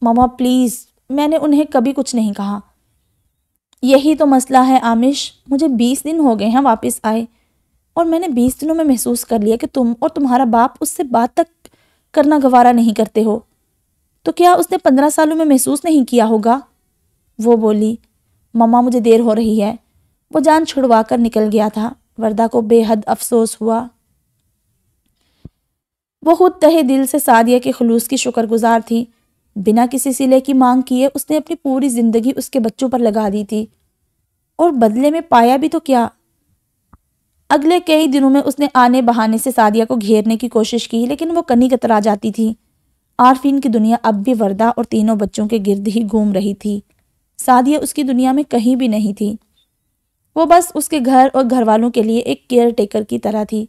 ماما پلیز، میں نے انہیں کبھی کچھ نہیں کہا۔ یہی تو مسئلہ ہے آمش، مجھے 20 دن ہو گئے ہیں واپس آئے، اور میں نے 20 دنوں میں محسوس کر لیا کہ تم اور تمہارا باپ اس سے بات تک کرنا گوارا نہیں کرتے ہو، تو کیا اس نے 15 سالوں میں محسوس نہیں کیا ہوگا؟ وہ بولی۔ مما، مجھے دیر ہو رہی ہے، وہ جان چھڑوا کر نکل گیا تھا۔ وردہ کو بے حد افسوس ہوا۔ وہ خود تہہ دل سے سعدیہ کے خلوص کی شکر گزار تھی۔ بنا کسی صلے کی مانگ کیے اس نے اپنی پوری زندگی اس کے بچوں پر لگا دی تھی، اور بدلے میں پایا بھی تو کیا؟ اگلے کئی دنوں میں اس نے آنے بہانے سے سعدیہ کو گھیرنے کی کوشش کی، لیکن وہ کنی کترا جاتی تھی۔ عارفین کی دنیا اب بھی وردہ اور تینوں بچوں کے گرد ہی گھوم رہی تھی۔ سعدیہ اس کی دنیا میں کہیں بھی نہیں تھی۔ وہ بس اس کے گھر اور گھر والوں کے لیے ایک کیئر ٹیکر کی طرح تھی۔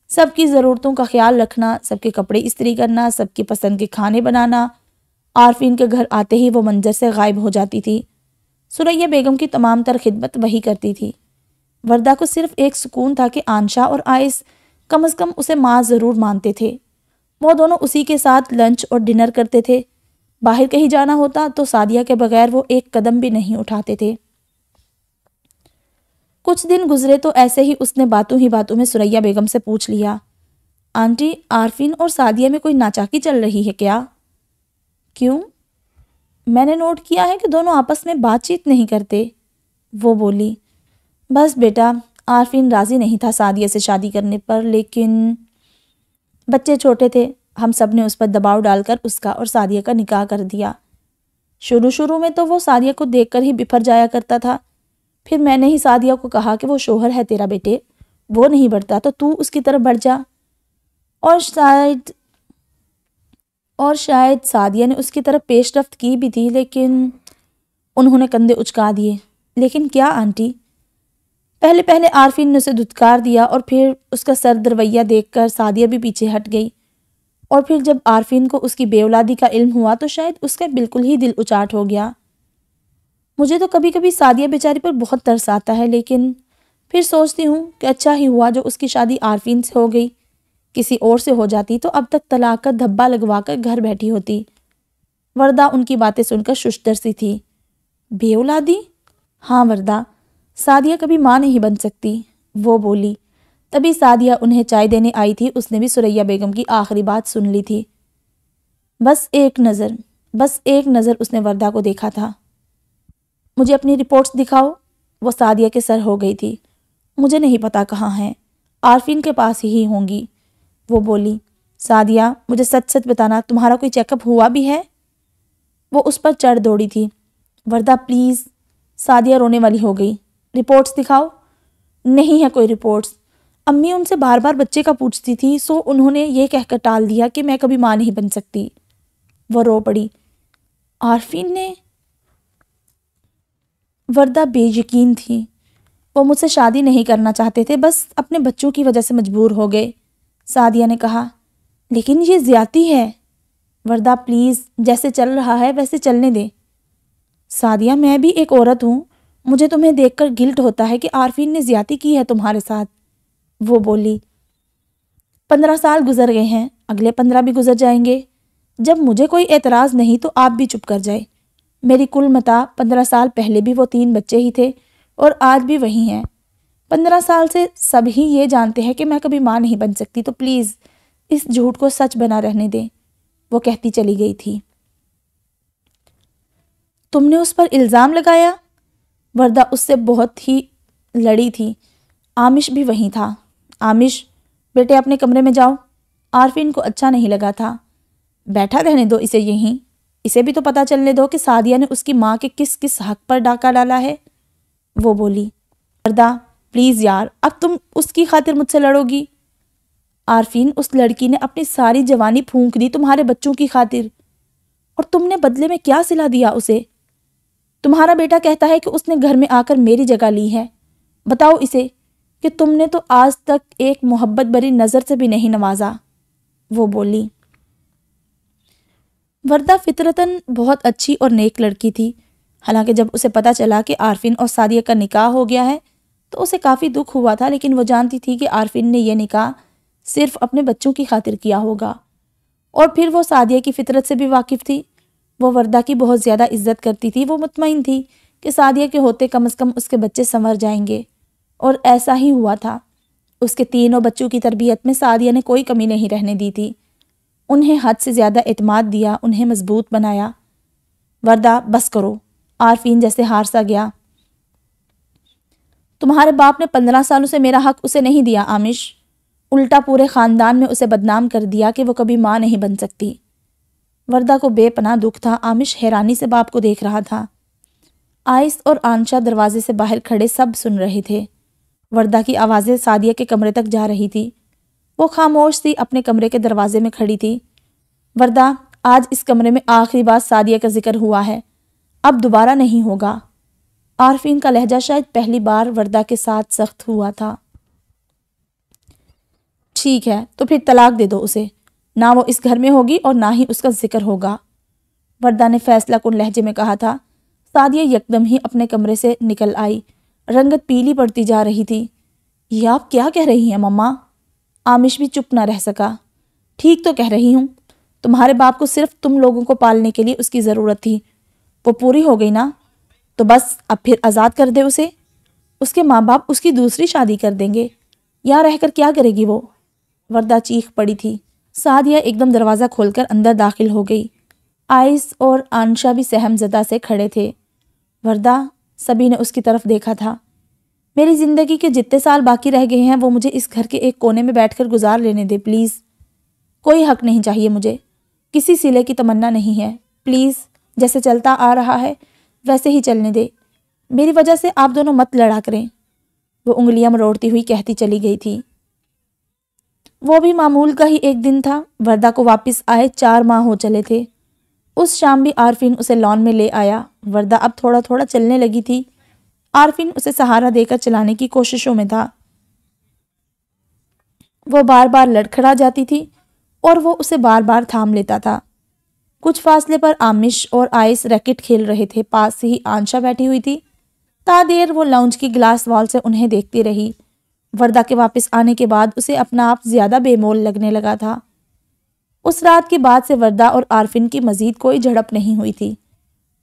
سب کی ضرورتوں کا خیال رکھنا، سب کے کپڑے استری کرنا، سب کی پسند کے کھانے بنانا۔ عارفین کے گھر آتے ہی وہ منظر سے غائب ہو جاتی تھی۔ ثریا بیگم کی تمام تر خدمت وہی کرتی تھی۔ وردہ کو صرف ایک سکون تھا کہ آنشا اور آئس کم از کم اسے ماں ضرور مانتے تھے۔ وہ دونوں اسی کے ساتھ لنچ اور ڈنر کرتے تھے۔ باہر کہیں جانا ہوتا تو سعدیہ کے بغیر وہ ایک قدم بھی نہیں اٹھاتے تھے۔ کچھ دن گزرے تو ایسے ہی اس نے باتوں ہی باتوں میں ثریا بیگم سے پوچھ لیا، آنٹی، عارفین اور سعدیہ میں کوئی ناچاکی چل رہی ہے کیا؟ کیوں؟ میں نے نوٹ کیا ہے کہ دونوں آپس میں بات چیت نہیں کرتے۔ وہ بولی، بس بیٹا، عارفین راضی نہیں تھا سعدیہ سے شادی کرنے پر، لیکن بچے چھوٹے تھے، ہم سب نے اس پر دباؤ ڈال کر اس کا اور سعدیہ کا نکاح کر دیا۔ شروع میں تو وہ سعدیہ کو دیکھ کر ہی بپھر جایا کرتا تھا، پھر میں نے ہی سعدیہ کو کہا کہ وہ شوہر ہے تیرا بیٹے، وہ نہیں بڑھتا تو اس کی طرف بڑھ جا، اور شاید سعدیہ نے اس کی طرف پیش رفت کی بھی تھی، لیکن انہوں نے کندھے اچکا دیے۔ لیکن کیا آنٹی؟ پہلے عارفین نے اسے دھتکار دیا، اور پھر اس کا سرد رویہ دیکھ کر سعدیہ بھی پیچھے ہٹ گئی، اور پھر جب عارفین کو اس کی بے اولادی کا علم ہوا تو شاید اس کا بالکل ہی دل اچاٹ ہو گیا۔ مجھے تو کبھی کبھی سعدیہ بیچاری پر بہت ترس آتا ہے، لیکن پھر سوچتی ہوں کہ اچھا ہی ہوا جو اس کی شادی عارفین سے ہو گئی، کسی اور سے ہو جاتی تو اب تک طلاق کا دھبا لگوا کر گھر بیٹھی ہوتی۔ وردہ ان کی باتیں سن کر ششدر سی تھی۔ بے اولادی؟ ہاں وردہ، سعدیہ کبھی ماں نہیں بن سکتی، وہ بولی۔ تبھی سعدیہ انہیں چائے دینے آئی تھی، اس نے بھی ثریا بیگم کی آخری بات سن لی تھی۔ بس ایک نظر اس نے وردہ کو دیکھا تھا۔ مجھے اپنی رپورٹس دکھاؤ۔ وہ سعدیہ کے سر ہو گئی تھی۔ مجھے نہیں پتا کہاں ہیں، عارفین کے پاس ہی ہوں گی، وہ بولی۔ سعدیہ، مجھے سچ بتانا، تمہارا کوئی چیک اپ ہوا بھی ہے؟ وہ اس پر چڑھ دوڑی تھی۔ وردہ پلیز، سعدیہ رونے والی ہو گئی۔ رپورٹس دکھاؤ۔ نہیں ہے کوئی رپورٹس، امی ان سے بار بار بچے کا پوچھتی تھی، سو انہوں نے یہ کہہ کر ٹال دیا کہ میں کبھی ماں نہیں بن سکتی۔ وہ رو پڑی۔ عارفین نے؟ وردہ بے یقین تھی۔ وہ مجھ سے شادی نہیں کرنا چاہتے تھے، بس اپنے بچوں کی وجہ سے مجبور ہو گئے، سعدیہ نے کہا۔ لیکن یہ زیادتی ہے۔ وردہ پلیز، جیسے چل رہا ہے ویسے چلنے دے۔ سعدیہ، میں بھی ایک عورت ہوں، مجھے تمہیں دیکھ کر گلٹ ہوتا ہے کہ عارفین نے زیادتی کی ہے تمہارے ساتھ، وہ بولی۔ 15 سال گزر گئے ہیں، اگلے 15 بھی گزر جائیں گے۔ جب مجھے کوئی اعتراض نہیں تو آپ بھی چپ کر جائے۔ میری کل متا 15 سال پہلے بھی وہ 3 بچے ہی تھے، اور آج بھی وہی ہیں۔ 15 سال سے سب ہی یہ جانتے ہیں کہ میں کبھی ماں نہیں بن سکتی، تو پلیز اس جھوٹ کو سچ بنا رہنے دیں، وہ کہتی چلی گئی تھی۔ تم نے اس پر الزام لگایا؟ وردہ اس سے بہت ہی لڑی تھی۔ آمش بھی وہیں تھا۔ آمش، بیٹے اپنے کمرے میں جاؤ۔ عارفین کو اچھا نہیں لگا تھا۔ بیٹھا رہنے دو اسے یہیں، اسے بھی تو پتہ چلنے دو کہ سعدیہ نے اس کی ماں کے کس کس حق پر ڈاکہ ڈالا ہے، وہ بولی۔ وردہ پلیز یار، اب تم اس کی خاطر مجھ سے لڑو گی؟ عارفین، اس لڑکی نے اپنی ساری جوانی پھونک دی تمہارے بچوں کی خاطر، اور تم نے بدلے میں کیا صلہ دیا اسے؟ تمہارا بیٹا کہتا ہے کہ اس نے گھر میں آ کر میری جگہ لی ہے۔ بتاؤ اسے کہ تم نے تو آج تک ایک محبت بری نظر سے بھی نہیں نوازا، وہ بولی۔ وردہ فطرتاً بہت اچھی اور نیک لڑکی تھی، حالانکہ جب اسے پتہ چلا کہ عارفین اور سعدیہ کا نکاح ہو گیا ہے تو اسے کافی دکھ ہوا تھا، لیکن وہ جانتی تھی کہ عارفین نے یہ نکاح صرف اپنے بچوں کی خاطر کیا ہوگا، اور پھر وہ سعدیہ کی فطرت سے بھی واقف تھی۔ وہ وردہ کی بہت زیادہ عزت کرتی تھی۔ وہ مطمئن تھی کہ سعدیہ کے ہوتے کم از کم اس کے بچے سنور جائیں گے، اور ایسا ہی ہوا تھا۔ اس کے تینوں بچوں کی تربیت میں سعدیہ نے کوئی کمی نہیں رہنے دی تھی، انہیں حد سے زیادہ اعتماد دیا، انہیں مضبوط بنایا۔ وردہ بس کرو، عارفین جیسے ہار سا گیا۔ تمہارے باپ نے 15 سالوں سے میرا حق اسے نہیں دیا آمش، الٹا پورے خاندان میں اسے بدنام کر دیا کہ وہ کبھی ماں نہیں بن سکتی۔ وردہ کو بے پناہ دکھ تھا۔ آمش حیرانی سے باپ کو دیکھ رہا تھا۔ آئس اور آنشا دروازے سے باہر کھڑے سب سن رہے تھے۔ وردہ کی آوازیں سعدیہ کے کمرے تک جا رہی تھی۔ وہ خاموش سی اپنے کمرے کے دروازے میں کھڑی تھی۔ وردہ، آج اس کمرے میں آخری بار سعدیہ کا ذکر ہوا ہے، اب دوبارہ نہیں ہوگا۔ عارفین کا لہجہ شاید پہلی بار وردہ کے ساتھ سخت ہوا تھا۔ ٹھیک ہے، تو پھر طلاق دے دو اسے، نہ وہ اس گھر میں ہوگی اور نہ ہی اس کا ذکر ہوگا، وردہ نے فیصلہ کن لہجے میں کہا تھا۔ سعدیہ یکدم ہی اپنے کمرے سے نکل آئی، رنگت پیلی پڑتی جا رہی تھی۔ یہ آپ کیا کہہ رہی ہیں مما؟ آمش بھی چپ نہ رہ سکا۔ ٹھیک تو کہہ رہی ہوں، تمہارے باپ کو صرف تم لوگوں کو پالنے کے لیے اس کی ضرورت تھی، وہ پوری ہو گئی نا، تو بس اب پھر آزاد کر دے اسے۔ اس کے ماں باپ اس کی دوسری شادی کر دیں گے، یہاں رہ کر کیا کرے گی وہ؟ وردہ چیخ پڑی تھی۔ سعدیہ ایک دم دروازہ کھول کر اندر داخل ہو گئی۔ آئس اور آنشا بھی سہم زدہ سے کھڑے تھے۔ وردہ، سبھی نے اس کی طرف دیکھا تھا۔ میری زندگی کے جتنے سال باقی رہ گئے ہیں وہ مجھے اس گھر کے ایک کونے میں بیٹھ کر گزار لینے دے پلیز۔ کوئی حق نہیں چاہیے مجھے، کسی صلے کی تمنا نہیں ہے، پلیز جیسے چلتا آ رہا ہے ویسے ہی چلنے دے، میری وجہ سے آپ دونوں مت لڑا کریں، وہ انگلیاں مروڑتی ہوئی کہتی چلی گئی تھی۔ وہ بھی معمول کا ہی ایک دن تھا۔ وردہ کو واپس آئے 4 ماہ ہو چلے تھے۔ اس شام بھی عارفین اسے لان میں لے آیا۔ وردہ اب تھوڑا تھوڑا چلنے لگی تھی۔ عارفین اسے سہارا دے کر چلانے کی کوششوں میں تھا۔ وہ بار بار لڑکھڑا جاتی تھی اور وہ اسے بار بار تھام لیتا تھا۔ کچھ فاصلے پر آمش اور آئس ریکٹ کھیل رہے تھے، پاس ہی آنشا بیٹھی ہوئی تھی۔ تا دیر وہ لاؤنج کی گلاس وال سے انہیں دیکھتی رہی۔ وردہ کے واپس آنے کے بعد اسے اپنا آپ زیادہ بے مول لگنے لگا تھا۔ اس رات کے بعد سے وردہ اور عارفین کی مزید کوئی جھڑپ نہیں ہوئی تھی،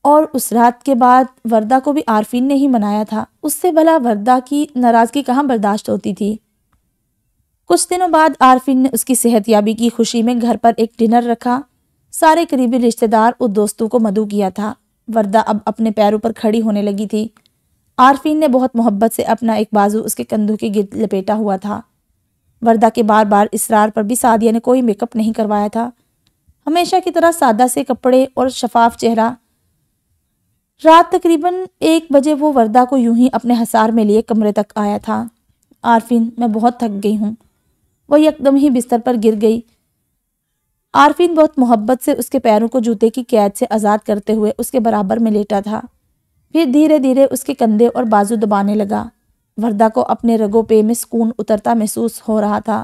اور اس رات کے بعد وردہ کو بھی عارفین نے ہی منایا تھا۔ اس سے بھلا وردہ کی ناراضگی کہاں برداشت ہوتی تھی۔ کچھ دنوں بعد عارفین نے اس کی صحت یابی کی خوشی میں گھر پر ایک ڈنر رکھا۔ سارے قریبی رشتہ دار اور دوستوں کو مدعو کیا تھا۔ وردہ اب اپنے پیروں پر کھڑی ہونے لگی تھی۔ عارفین نے بہت محبت سے اپنا ایک بازو اس کے کندھوں کے گرد لپیٹا ہوا تھا۔ وردہ کے بار بار اصرار پر بھی سعدیہ نے کوئی میک اپ نہیں کروایا تھا۔ ہمیشہ کی طرح سادہ سے کپڑے اور شفاف چہرہ۔ رات تقریباً 1 بجے وہ وردہ کو یوں ہی اپنے حصار میں لیے کمرے تک آیا تھا۔ عارفین، میں بہت تھک گئی ہوں۔ وہ یکدم ہی بستر پر گر گئی۔ عارفین بہت محبت سے اس کے پیروں کو جوتے کی قید سے آزاد کرتے ہوئے اس کے برابر میں لیٹا تھا، پھر دھیرے دھیرے اس کے کندھے اور بازو دبانے لگا۔ وردہ کو اپنے رگوں پہ میں سکون اترتا محسوس ہو رہا تھا۔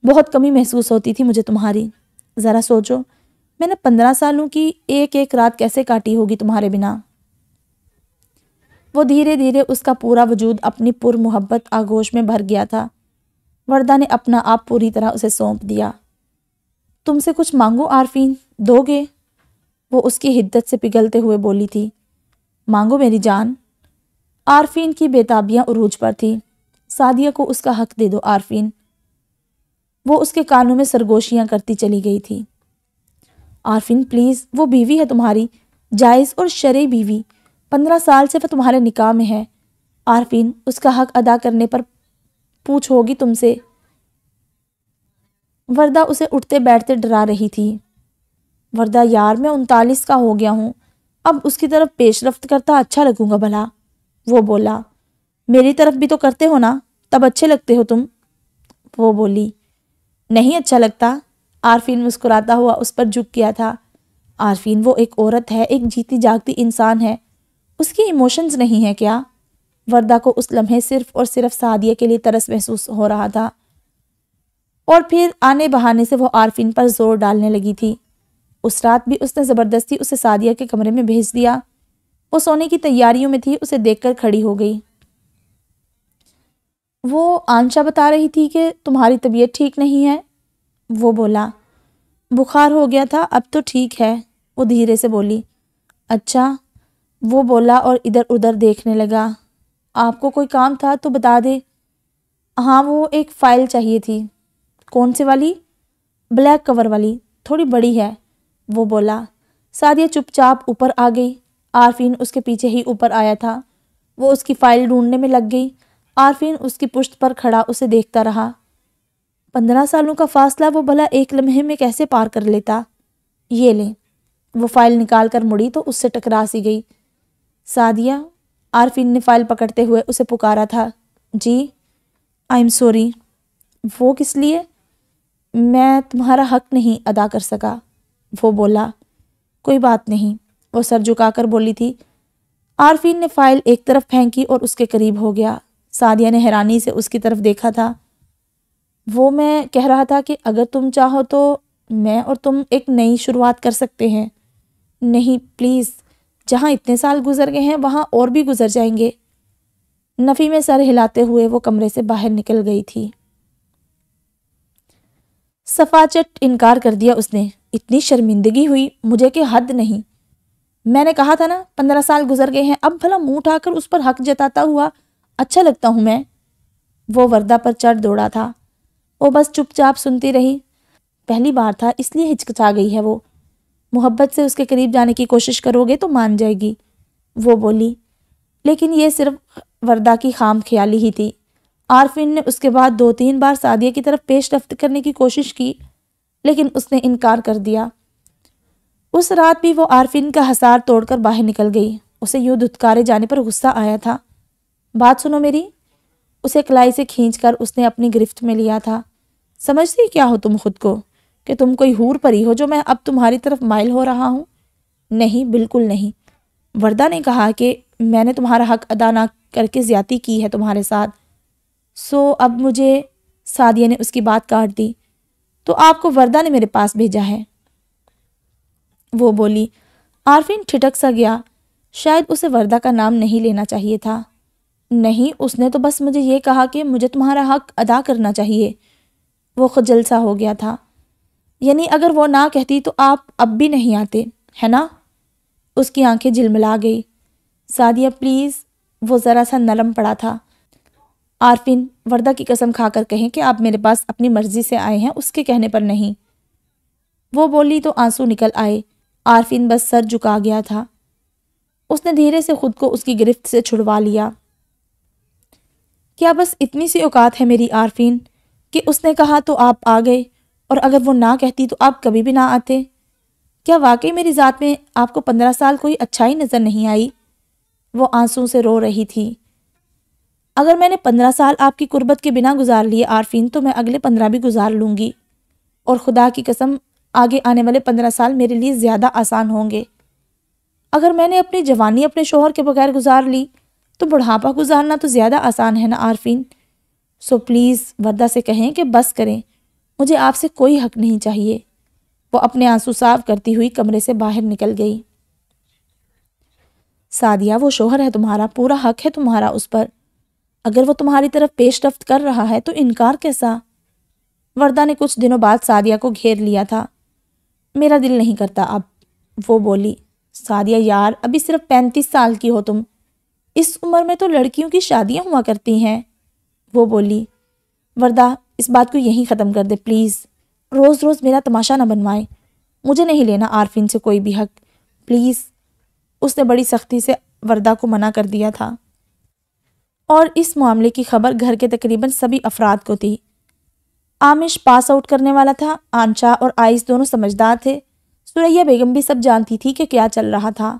بہت کمی محسوس ہوتی تھی مجھے تمہاری، ذرا سوچو میں نے 15 سالوں کی ایک ایک رات کیسے کاٹی ہوگی تمہارے بنا۔ وہ دھیرے دھیرے اس کا پورا وجود اپنی پر محبت آغوش میں بھر گیا تھا۔ وردہ نے اپنا آپ پوری طرح اسے سونپ دیا۔ تم سے کچھ مانگو عارفین، دو گے؟ وہ اس کی حدت سے پگھلتے ہوئے بولی تھی۔ مانگو میری جان۔ عارفین کی بےتابیاں عروج پر تھی۔ سعدیہ کو اس کا حق دے دو عارفین، وہ اس کے کانوں میں سرگوشیاں کرتی چلی گئی تھی۔ عارفین پلیز، وہ بیوی ہے تمہاری، جائز اور شرعی بیوی، 15 سال سے وہ تمہارے نکاح میں ہے۔ عارفین، اس کا حق ادا کرنے پر پوچھ ہوگی تم سے۔ وردہ اسے اٹھتے بیٹھتے ڈرا رہی تھی۔ وردہ یار، میں 39 کا ہو گیا ہوں، اب اس کی طرف پیش رفت کرتا اچھا لگوں گا بھلا؟ وہ بولا۔ میری طرف بھی تو کرتے ہو نا، تب اچھے لگتے ہو تم، وہ بولی۔ نہیں اچھا لگتا۔ عارفین مسکراتا ہوا اس پر جھک گیا تھا۔ عارفین، وہ ایک عورت ہے، ایک جیتی جاگتی انسان ہے، اس کی ایموشنز نہیں ہے کیا؟ وردہ کو اس لمحے صرف اور صرف سعدیہ کے لیے ترس محسوس ہو رہا تھا، اور پھر آنے بہانے سے وہ عارفین پر زور ڈالنے لگی تھی۔ اس رات بھی اس نے زبردستی اسے سعدیہ کے کمرے میں بھیج دیا۔ وہ سونے کی تیاریوں میں تھی، اسے دیکھ کر کھڑی ہو گئی۔ وہ آنشا بتا رہی تھی کہ تمہاری طبیعت ٹھیک نہیں ہے، وہ بولا۔ بخار ہو گیا تھا، اب تو ٹھیک ہے، وہ دھیرے سے بولی۔ اچھا، وہ بولا اور ادھر ادھر دیکھنے لگا۔ آپ کو کوئی کام تھا تو بتا دے۔ ہاں، وہ ایک فائل چاہیے تھی۔ کون سی والی؟ بلیک کور والی، تھوڑی بڑی ہے، وہ بولا۔ سعدیہ چپ چاپ اوپر آ گئی۔ عارفین اس کے پیچھے ہی اوپر آیا تھا۔ وہ اس کی فائل ڈھونڈنے میں لگ گئی۔ عارفین اس کی پشت پر کھڑا اسے دیکھتا رہا۔ 15 سالوں کا فاصلہ وہ بھلا ایک لمحے میں کیسے پار کر لیتا؟ یہ لیں۔ وہ فائل نکال کر مڑی تو اس سے ٹکرا سی گئی۔ سعدیہ، عارفین نے فائل پکڑتے ہوئے اسے پکارا تھا۔ جی، آئی ایم سوری۔ وہ کس لیے؟ میں تمہارا حق نہیں ادا کر سکا، وہ بولا۔ کوئی بات نہیں، وہ سر جھکا کر بولی تھی۔ عارفین نے فائل ایک طرف پھینکی اور اس کے قریب ہو گیا۔ سعدیہ نے حیرانی سے اس کی طرف دیکھا تھا۔ وہ میں کہہ رہا تھا کہ اگر تم چاہو تو میں اور تم ایک نئی شروعات کر سکتے ہیں۔ نہیں پلیز، جہاں اتنے سال گزر گئے ہیں وہاں اور بھی گزر جائیں گے۔ نفی میں سر ہلاتے ہوئے وہ کمرے سے باہر نکل گئی تھی۔ صفاچٹ انکار کر دیا اس نے۔ اتنی شرمندگی ہوئی مجھے کہ حد نہیں۔ میں نے کہا تھا نا 15 سال گزر گئے ہیں، اب بھلا منہ اٹھا کر اس پر حق جتاتا ہوا اچھا لگتا ہوں میں؟ وہ وردہ پر چڑھ دوڑا تھا۔ وہ بس چپ چاپ سنتی رہی۔ پہلی بار تھا اس لیے ہچکچا گئی ہے وہ۔ محبت سے اس کے قریب جانے کی کوشش کرو گے تو مان جائے گی، وہ بولی۔ لیکن یہ صرف وردہ کی خام خیالی ہی تھی۔ عارفین نے اس کے بعد 2-3 بار سعدیہ کی طرف پیش رفت کرنے کی کوشش کی، لیکن اس نے انکار کر دیا۔ اس رات بھی وہ عارفین کا حصار توڑ کر باہر نکل گئی۔ اسے یوں دھتکارے جانے پر غصہ آیا تھا۔ بات سنو میری، اسے کلائی سے کھینچ کر اس نے اپنی گرفت میں لیا تھا۔ سمجھتی کیا ہو تم خود کو، کہ تم کوئی حور پری ہو جو میں اب تمہاری طرف مائل ہو رہا ہوں؟ نہیں، بالکل نہیں۔ وردہ نے کہا کہ میں نے تمہارا حق ادا نہ کر کے زیادتی کی ہے تمہارے ساتھ، سو اب مجھے… سعدیہ نے اس کی بات کاٹ دی۔ تو آپ کو وردہ نے میرے پاس بھیجا ہے، وہ بولی۔ عارفین ٹھٹک سا گیا۔ شاید اسے وردہ کا نام نہیں لینا چاہیے تھا۔ نہیں، اس نے تو بس مجھے یہ کہا کہ مجھے تمہارا حق ادا کرنا چاہیے۔ وہ خجل سا ہو گیا تھا۔ یعنی اگر وہ نہ کہتی تو آپ اب بھی نہیں آتے، ہے نا؟ اس کی آنکھیں جھلملا گئی۔ سعدیہ پلیز، وہ ذرا سا نرم پڑا تھا۔ عارفین، وردہ کی قسم کھا کر کہیں کہ آپ میرے پاس اپنی مرضی سے آئے ہیں، اس کے کہنے پر نہیں، وہ بولی تو آنسو نکل آئے۔ عارفین بس سر جھکا گیا تھا۔ اس نے دھیرے سے خود کو اس کی گرفت سے چھڑوا لیا۔ کیا بس اتنی سی اوقات ہے میری عارفین کہ اس نے کہا تو آپ آ گئے، اور اگر وہ نہ کہتی تو آپ کبھی بھی نہ آتے؟ کیا واقعی میری ذات میں آپ کو 15 سال کوئی اچھائی نظر نہیں آئی؟ وہ آنسوں سے رو رہی تھی۔ اگر میں نے 15 سال آپ کی قربت کے بنا گزار لیے عارفین، تو میں اگلے 15 بھی گزار لوں گی، اور خدا کی قسم آگے آنے والے 15 سال میرے لیے زیادہ آسان ہوں گے۔ اگر میں نے اپنی جوانی اپنے شوہر کے بغیر گزار لی تو بڑھاپا گزارنا تو زیادہ آسان ہے نا عارفین؟ سو پلیز وردہ سے کہیں کہ بس کریں، مجھے آپ سے کوئی حق نہیں چاہیے۔ وہ اپنے آنسو صاف کرتی ہوئی کمرے سے باہر نکل گئی۔ سعدیہ، وہ شوہر ہے تمہارا، پورا حق ہے تمہارا اس پر۔ اگر وہ تمہاری طرف پیش رفت کر رہا ہے تو انکار کیسا؟ وردہ نے کچھ دنوں بعد سعدیہ کو گھیر لیا تھا۔ میرا دل نہیں کرتا اب، وہ بولی۔ سعدیہ یار، ابھی صرف 35 سال کی ہو تم، اس عمر میں تو لڑکیوں کی شادیاں ہوا کرتی ہیں، وہ بولی۔ وردہ، اس بات کو یہیں ختم کر دے پلیز، روز روز میرا تماشا نہ بنوائے۔ مجھے نہیں لینا عارفین سے کوئی بھی حق، پلیز۔ اس نے بڑی سختی سے وردہ کو منع کر دیا تھا، اور اس معاملے کی خبر گھر کے تقریباً سبھی افراد کو تھی۔ آمش پاس آؤٹ کرنے والا تھا، آنشا اور آئس دونوں سمجھدار تھے، سریہ بیگم بھی سب جانتی تھی کہ کیا چل رہا تھا۔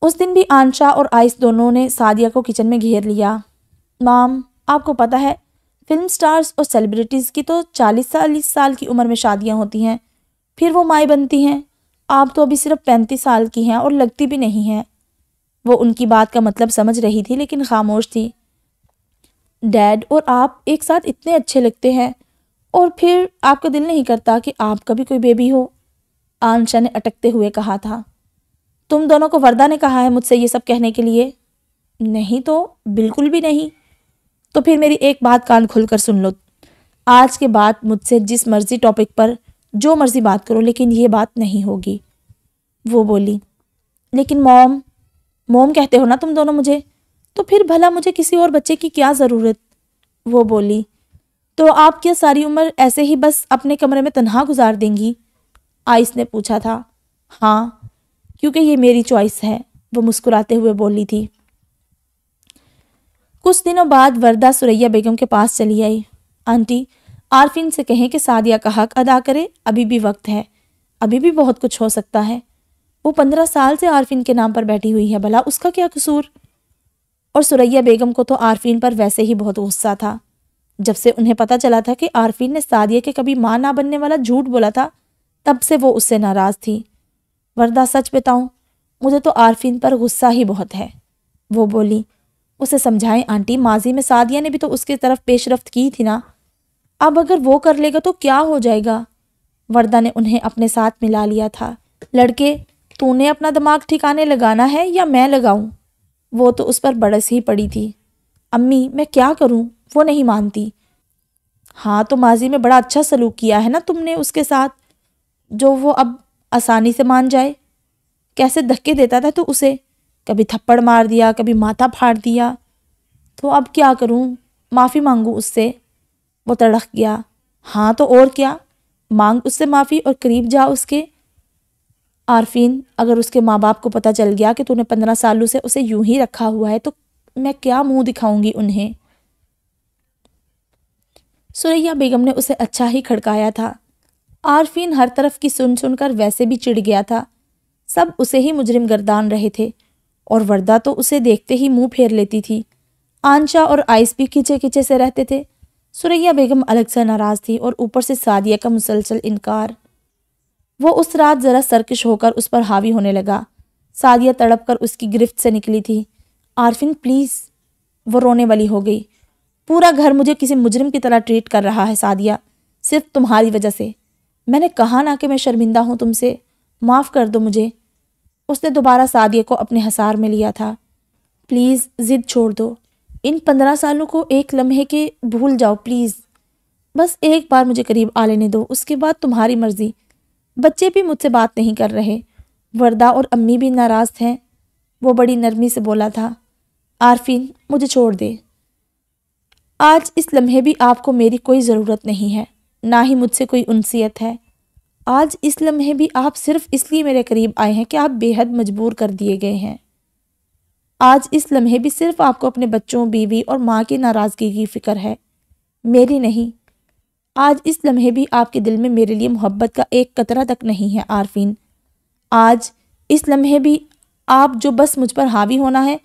اس دن بھی آنشا اور آئس دونوں نے سعدیہ کو کچن میں گھیر لیا۔ مام، آپ کو پتہ ہے فلم سٹارز اور سیلیبریٹیز کی تو 40 سال کی عمر میں شادیاں ہوتی ہیں، پھر وہ مائیں بنتی ہیں۔ آپ تو ابھی صرف 35 سال کی ہیں اور لگتی بھی نہیں ہیں۔ وہ ان کی بات کا مطلب سمجھ رہی تھی لیکن خاموش تھی۔ ڈیڈ اور آپ ایک ساتھ اتنے اچھے لگتے ہیں، اور پھر آپ کا دل نہیں کرتا کہ آپ کا بھی کوئی بیبی ہو؟ آنشا نے اٹکتے ہوئے کہا تھا۔ تم دونوں کو وردہ نے کہا ہے مجھ سے یہ سب کہنے کے لیے؟ نہیں تو بالکل بھی نہیں۔ تو پھر میری ایک بات کان کھل کر سن لو، آج کے بعد مجھ سے جس مرضی ٹاپک پر جو مرضی بات کرو، لیکن یہ بات نہیں ہوگی، وہ بولی۔ لیکن موم کہتے ہو نا تم دونوں مجھے، تو پھر بھلا مجھے کسی اور بچے کی کیا ضرورت، وہ بولی۔ تو آپ کیا ساری عمر ایسے ہی بس اپنے کمرے میں تنہا گزار دیں گی؟ آئس نے پوچھا تھا۔ ہاں، کیونکہ یہ میری چوائس ہے، وہ مسکراتے ہوئے بولی تھی۔ کچھ دنوں بعد وردہ سریہ بیگم کے پاس چلی آئی۔ آنٹی، عارفین سے کہیں کہ سعدیہ کا حق ادا کرے، ابھی بھی وقت ہے، ابھی بھی بہت کچھ ہو سکتا ہے۔ وہ 15 سال سے عارفین کے نام پر بیٹھی ہوئی ہے، بھلا اس کا کیا قصور؟ اور ثریا بیگم کو تو عارفین پر ویسے ہی بہت غصہ تھا۔ جب سے انہیں پتہ چلا تھا کہ عارفین نے سعدیہ کے کبھی ماں نہ بننے والا جھوٹ بولا تھا، تب سے وہ اس سے ناراض تھی۔ وردہ سچ بتاؤں، مجھے تو عارفین پر غصہ ہی بہت ہے، وہ بولی۔ اسے سمجھائیں آنٹی، ماضی میں سعدیہ نے بھی تو اس کی طرف پیش رفت کی تھی نا، اب اگر وہ کر لے گا تو کیا ہو جائے گا؟ وردہ نے انہیں اپنے ساتھ ملا لیا تھا۔ لڑکے، تو نے اپنا دماغ ٹھکانے لگانا ہے یا میں لگاؤں؟ وہ تو اس پر برس ہی پڑی تھی۔ امی، میں کیا کروں؟ وہ نہیں مانتی۔ ہاں تو ماضی میں بڑا اچھا سلوک کیا ہے نا تم نے اس کے ساتھ، جو وہ اب آسانی سے مان جائے۔ کیسے دھکے دیتا تھا تو اسے، کبھی تھپڑ مار دیا، کبھی ماتھا پھاڑ دیا۔ تو اب کیا کروں؟ معافی مانگوں اس سے؟ وہ تڑخ گیا۔ ہاں تو اور کیا، مانگ اس سے معافی اور قریب جا اس کے۔ عارفین، اگر اس کے ماں باپ کو پتہ چل گیا کہ تو نے 15 سالوں سے اسے یوں ہی رکھا ہوا ہے تو میں کیا منہ دکھاؤں گی انہیں؟ ثریا بیگم نے اسے اچھا ہی کھڑکایا تھا۔ عارفین ہر طرف کی سن کر ویسے بھی چڑ گیا تھا۔ سب اسے ہی مجرم گردان رہے تھے، اور وردہ تو اسے دیکھتے ہی منہ پھیر لیتی تھی۔ آنشا اور آئس بھی کھچے کھچے سے رہتے تھے۔ ثریا بیگم الگ سے ناراض تھی، اور اوپر سے سعدیہ کا مسلسل انکار۔ وہ اس رات ذرا سرکش ہو کر اس پر حاوی ہونے لگا۔ سعدیہ تڑپ کر اس کی گرفت سے نکلی تھی۔ عارفین پلیز، وہ رونے والی ہو گئی۔ پورا گھر مجھے کسی مجرم کی طرح ٹریٹ کر رہا ہے سعدیہ، صرف تمہاری وجہ سے۔ میں نے کہا نا کہ میں شرمندہ ہوں تم سے، معاف کر دو مجھے۔ اس نے دوبارہ سعدیہ کو اپنے حصار میں لیا تھا۔ پلیز ضد چھوڑ دو، ان 15 سالوں کو ایک لمحے کے بھول جاؤ پلیز۔ بس ایک بار مجھے قریب آ لینے دو، اس کے بعد تمہاری مرضی۔ بچے بھی مجھ سے بات نہیں کر رہے، وردہ اور امی بھی ناراض تھیں۔ وہ بڑی نرمی سے بولا تھا۔ عارفین، مجھے چھوڑ دے۔ آج اس لمحے بھی آپ کو میری کوئی ضرورت نہیں ہے، نہ ہی مجھ سے کوئی انسیت ہے۔ آج اس لمحے بھی آپ صرف اس لیے میرے قریب آئے ہیں کہ آپ بے حد مجبور کر دیے گئے ہیں۔ آج اس لمحے بھی صرف آپ کو اپنے بچوں، بیوی اور ماں کی ناراضگی کی فکر ہے، میری نہیں۔ آج اس لمحے بھی آپ کے دل میں میرے لیے محبت کا ایک قطرہ تک نہیں ہے عارفین۔ آج اس لمحے بھی آپ جو بس مجھ پر حاوی ہونا ہے،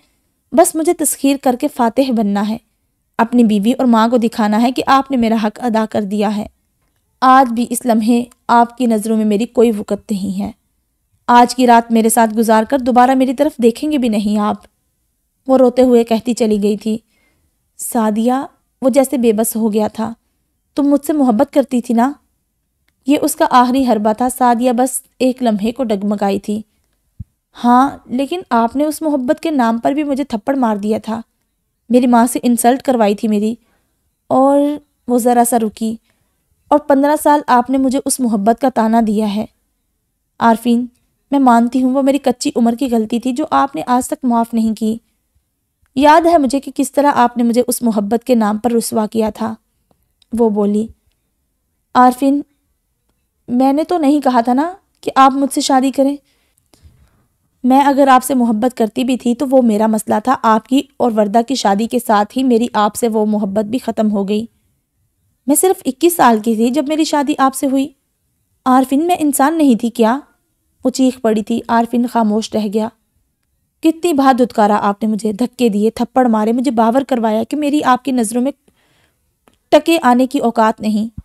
بس مجھے تسخیر کر کے فاتح بننا ہے، اپنی بیوی اور ماں کو دکھانا ہے کہ آپ نے میرا حق ادا کر دیا ہے۔ آج بھی اس لمحے آپ کی نظروں میں میری کوئی وقت نہیں ہے۔ آج کی رات میرے ساتھ گزار کر دوبارہ میری طرف دیکھیں گے بھی نہیں آپ۔ وہ روتے ہوئے کہتی چلی گئی تھی۔ سعدیہ، وہ جیسے بے بس ہو گیا تھا۔ تم مجھ سے محبت کرتی تھی نا؟ یہ اس کا آخری حربہ تھا۔ سعدیہ بس ایک لمحے کو ڈگمگائی تھی۔ ہاں، لیکن آپ نے اس محبت کے نام پر بھی مجھے تھپڑ مار دیا تھا، میری ماں سے انسلٹ کروائی تھی میری، اور وہ ذرا سا رکی، اور 15 سال آپ نے مجھے اس محبت کا تانا دیا ہے۔ عارفین، میں مانتی ہوں وہ میری کچی عمر کی غلطی تھی جو آپ نے آج تک معاف نہیں کی۔ یاد ہے مجھے کہ کس طرح آپ نے مجھے اس محبت کے نام پر رسوا کیا تھا، وہ بولی۔ عارفین، میں نے تو نہیں کہا تھا نا کہ آپ مجھ سے شادی کریں۔ میں اگر آپ سے محبت کرتی بھی تھی تو وہ میرا مسئلہ تھا، آپ کی اور وردہ کی شادی کے ساتھ ہی میری آپ سے وہ محبت بھی ختم ہو گئی۔ میں صرف 21 سال کی تھی جب میری شادی آپ سے ہوئی۔ عارفین، میں انسان نہیں تھی کیا؟ وہ چیخ پڑی تھی۔ عارفین خاموش رہ گیا۔ کتنی بار دھتکارا آپ نے مجھے، دھکے دیے، تھپڑ مارے، مجھے باور کروایا کہ میری آپ کی نظروں میں ٹکے آنے کی اوقات نہیں۔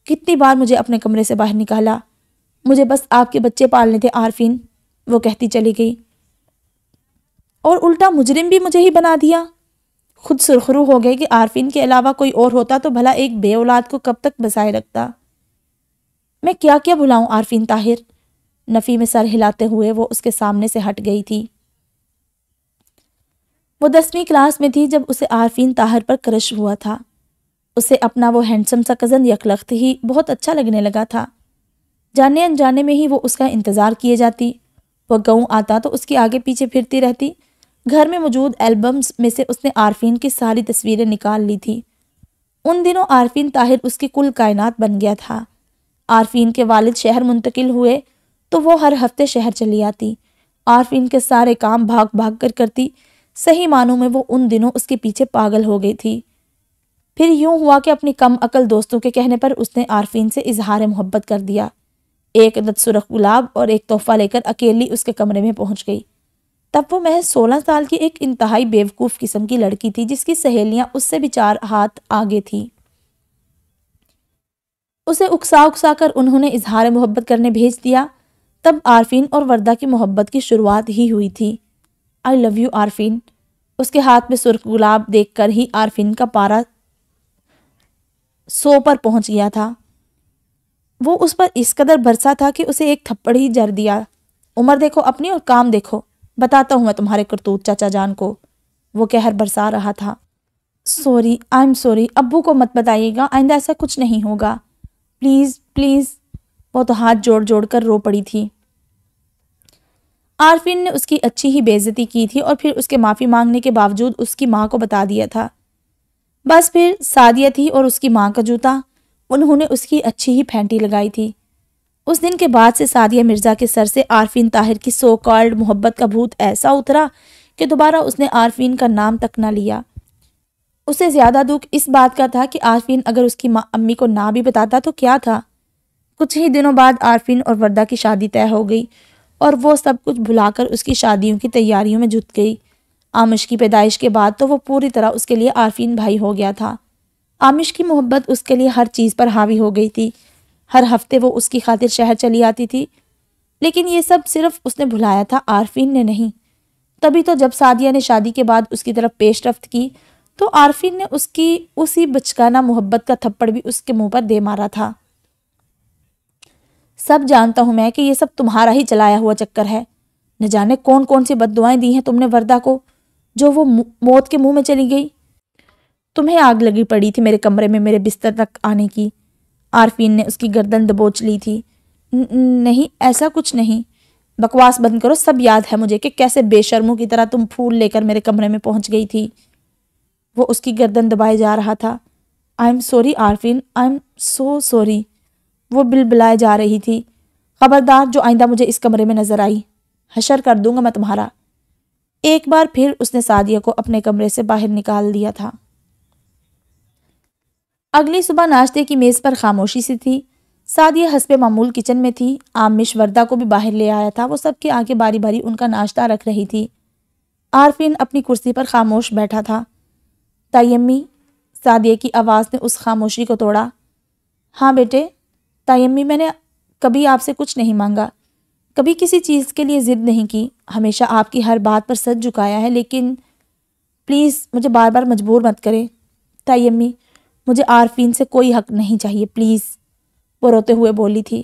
کتنی بار مجھے اپنے کمرے سے باہر نکالا۔ مجھے بس آپ کے بچے پالنے تھے عارفین، وہ کہتی چلی گئی۔ اور الٹا مجرم بھی مجھے ہی بنا دیا۔ خود سرخرو ہو گئے کہ عارفین کے علاوہ کوئی اور ہوتا تو بھلا ایک بے اولاد کو کب تک بسائے رکھتا۔ میں کیا کیا بھلاؤں عارفین طاہر؟ نفی میں سر ہلاتے ہوئے وہ اس کے سامنے سے ہٹ گئی تھی۔ وہ 10ویں کلاس میں تھی جب اسے عارفین طاہر پر کرش ہوا تھا۔ اسے اپنا وہ ہینڈسم سا کزن یکلخت ہی بہت اچھا لگنے لگا تھا۔ جانے انجانے میں ہی وہ اس کا انتظار کیے جاتی۔ وہ گاؤں آتا تو اس کے آگے پیچھے پھرتی رہتی۔ گھر میں موجود البمز میں سے اس نے عارفین کی ساری تصویریں نکال لی تھی۔ ان دنوں عارفین طاہر اس کی کل کائنات بن گیا تھا۔ عارفین کے والد شہر منتقل ہوئے تو وہ ہر ہفتے شہر چلی آتی۔ عارفین کے سارے کام بھاگ بھاگ کر کرتی۔ صحیح معنوں میں وہ ان دنوں اس کے پیچھے پاگل ہو گئی تھی۔ پھر یوں ہوا کہ اپنی کم عقل دوستوں کے کہنے پر اس نے عارفین سے اظہار محبت کر دیا۔ ایک عدد سرخ گلاب اور ایک تحفہ لے کر اکیلی اس کے کمرے میں پہنچ گئی۔ تب وہ محض 16 سال کی ایک انتہائی بیوقوف قسم کی لڑکی تھی جس کی سہیلیاں اس سے بھی 4 ہاتھ آگے تھیں۔ اسے اکسا اکسا کر انہوں نے اظہار محبت کرنے بھیج دیا۔ تب عارفین اور وردہ کی محبت کی شروعات ہی ہوئی تھی۔ I love you عارفین۔ اس کے ہاتھ میں سرخ گلاب دیکھ کر ہی عارفین کا پارا 100 پر پہنچ گیا تھا۔ وہ اس پر اس قدر برسا تھا کہ اسے ایک تھپڑ ہی جڑ دیا۔ عمر دیکھو اپنی اور کام دیکھو، بتاتا ہوں میں تمہارے کرتوت چاچا جان کو، وہ قہر برسا رہا تھا۔ سوری، I'm sorry، ابو کو مت بتائیے گا، آئندہ ایسا کچھ نہیں ہوگا، پلیز پلیز۔ وہ تو ہاتھ جوڑ جوڑ کر رو پڑی تھی۔ عارفین نے اس کی اچھی ہی بے عزتی کی تھی اور پھر اس کے معافی مانگنے کے باوجود اس کی ماں کو بتا دیا تھا۔ بس پھر سعدیہ تھی اور اس کی ماں کا جوتا، انہوں نے اس کی اچھی ہی پھینٹی لگائی تھی۔ اس دن کے بعد سے سعدیہ مرزا کے سر سے عارفین طاہر کی سو کالڈ محبت کا بھوت ایسا اترا کہ دوبارہ اس نے عارفین کا نام تک نہ لیا۔ اسے زیادہ دکھ اس بات کا تھا کہ عارفین اگر اس کی امی کو نہ بھی بتاتا تو کیا تھا۔ کچھ ہی دنوں بعد عارفین اور وردہ کی شادی طے ہو گئی اور وہ سب کچھ بھلا کر اس کی شادیوں کی تیاریوں میں جت گئی۔ عامش کی پیدائش کے بعد تو وہ پوری طرح اس کے لیے عارفین بھائی ہو گیا تھا۔ عامش کی محبت اس کے لیے ہر چیز پر حاوی ہو گئی تھی۔ ہر ہفتے وہ اس کی خاطر شہر چلی آتی تھی، لیکن یہ سب صرف اس نے بھلایا تھا، عارفین نے نہیں۔ تبھی تو جب سعدیہ نے شادی کے بعد اس کی طرف پیش رفت کی تو عارفین نے اس کی اسی بچگانہ محبت کا تھپڑ بھی اس کے منہ پر دے مارا تھا۔ سب جانتا ہوں میں کہ یہ سب تمہارا ہی چلایا ہوا چکر ہے۔ نہ جانے کون کون سی بد دعائیں دی ہیں تم نے وردہ کو جو وہ موت کے منہ میں چلی گئی۔ تمہیں آگ لگی پڑی تھی میرے کمرے میں میرے بستر تک آنے کی۔ عارفین نے اس کی گردن دبوچ لی تھی۔ نہیں، ایسا کچھ نہیں، بکواس بند کرو، سب یاد ہے مجھے کہ کیسے بے شرموں کی طرح تم پھول لے کر میرے کمرے میں پہنچ گئی تھی۔ وہ اس کی گردن دبائے جا رہا تھا۔ I am sorry Arfeen, I am so sorry, وہ بلبلائے جا رہی تھی۔ خبردار جو آئندہ مجھے اس کمرے میں نظر آئی، حشر کر دوں گا میں تمہارا۔ ایک بار پھر اس نے سعدیہ کو اپنے کمرے سے باہر نکال دیا تھا۔ اگلی صبح ناشتے کی میز پر خاموشی سی تھی۔ سعدیہ حسب معمول کچن میں تھی۔ عامش وردہ کو بھی باہر لے آیا تھا، وہ سب کے آگے باری باری ان کا ناشتہ رکھ رہی تھی۔ عارفین اپنی کرسی پر خاموش بیٹھا تھا۔ تائیمی، سعدیہ کی آواز نے اس خاموشی کو توڑا۔ ہاں بیٹے، تائیمی، میں نے کبھی آپ سے کچھ نہیں مانگا، کبھی کسی چیز کے لیے ضد نہیں کی، ہمیشہ آپ کی ہر بات پر سر جھکایا ہے، لیکن پلیز مجھے بار بار مجبور مت کرے۔ تائیمی، مجھے عارفین سے کوئی حق نہیں چاہیے، پلیز، وہ روتے ہوئے بولی تھی۔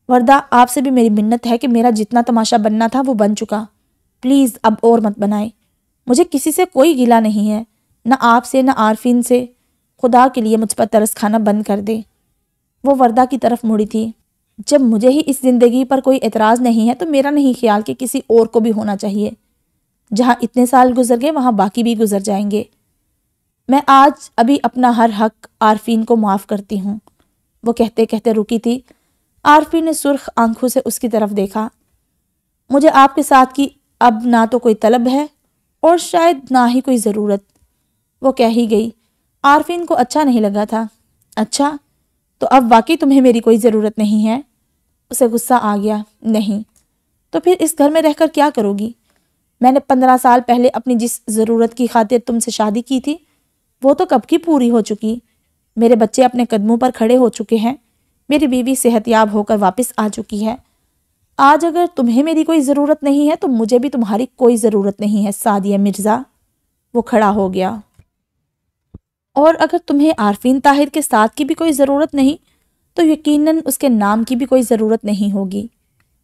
وردہ، آپ سے بھی میری منت ہے کہ میرا جتنا تماشا بننا تھا وہ بن چکا، پلیز اب اور مت بنائے۔ مجھے کسی سے کوئی گلہ نہیں ہے، نہ آپ سے نہ عارفین سے، خدا کے لیے مجھ پر ترس کھانا بند کر دے۔ وہ وردہ کی طرف مڑی تھی۔ جب مجھے ہی اس زندگی پر کوئی اعتراض نہیں ہے تو میرا نہیں خیال کہ کسی اور کو بھی ہونا چاہیے۔ جہاں اتنے سال گزر گئے وہاں باقی بھی گزر جائیں گے۔ میں آج ابھی اپنا ہر حق عارفین کو معاف کرتی ہوں، وہ کہتے کہتے رکی تھی۔ عارفین نے سرخ آنکھوں سے اس کی طرف دیکھا۔ مجھے آپ کے ساتھ کی اب نہ تو کوئی طلب ہے اور شاید نہ ہی کوئی ضرورت، وہ کہہ ہی گئی۔ عارفین کو اچھا نہیں لگا تھا۔ اچھا، تو اب واقعی تمہیں میری کوئی ضرورت نہیں ہے؟ اسے غصہ آ گیا۔ نہیں، تو پھر اس گھر میں رہ کر کیا کرو گی؟ میں نے 15 سال پہلے اپنی جس ضرورت کی خاطر تم سے شادی کی تھی وہ تو کب کی پوری ہو چکی۔ میرے بچے اپنے قدموں پر کھڑے ہو چکے ہیں، میری بیوی صحت یاب ہو کر واپس آ چکی ہے۔ آج اگر تمہیں میری کوئی ضرورت نہیں ہے تو مجھے بھی تمہاری کوئی ضرورت نہیں ہے سعدیہ مرزا، وہ کھڑا ہو گیا۔ اور اگر تمہیں عارفین طاہر کے ساتھ کی بھی کوئی ضرورت نہیں تو یقیناً اس کے نام کی بھی کوئی ضرورت نہیں ہوگی۔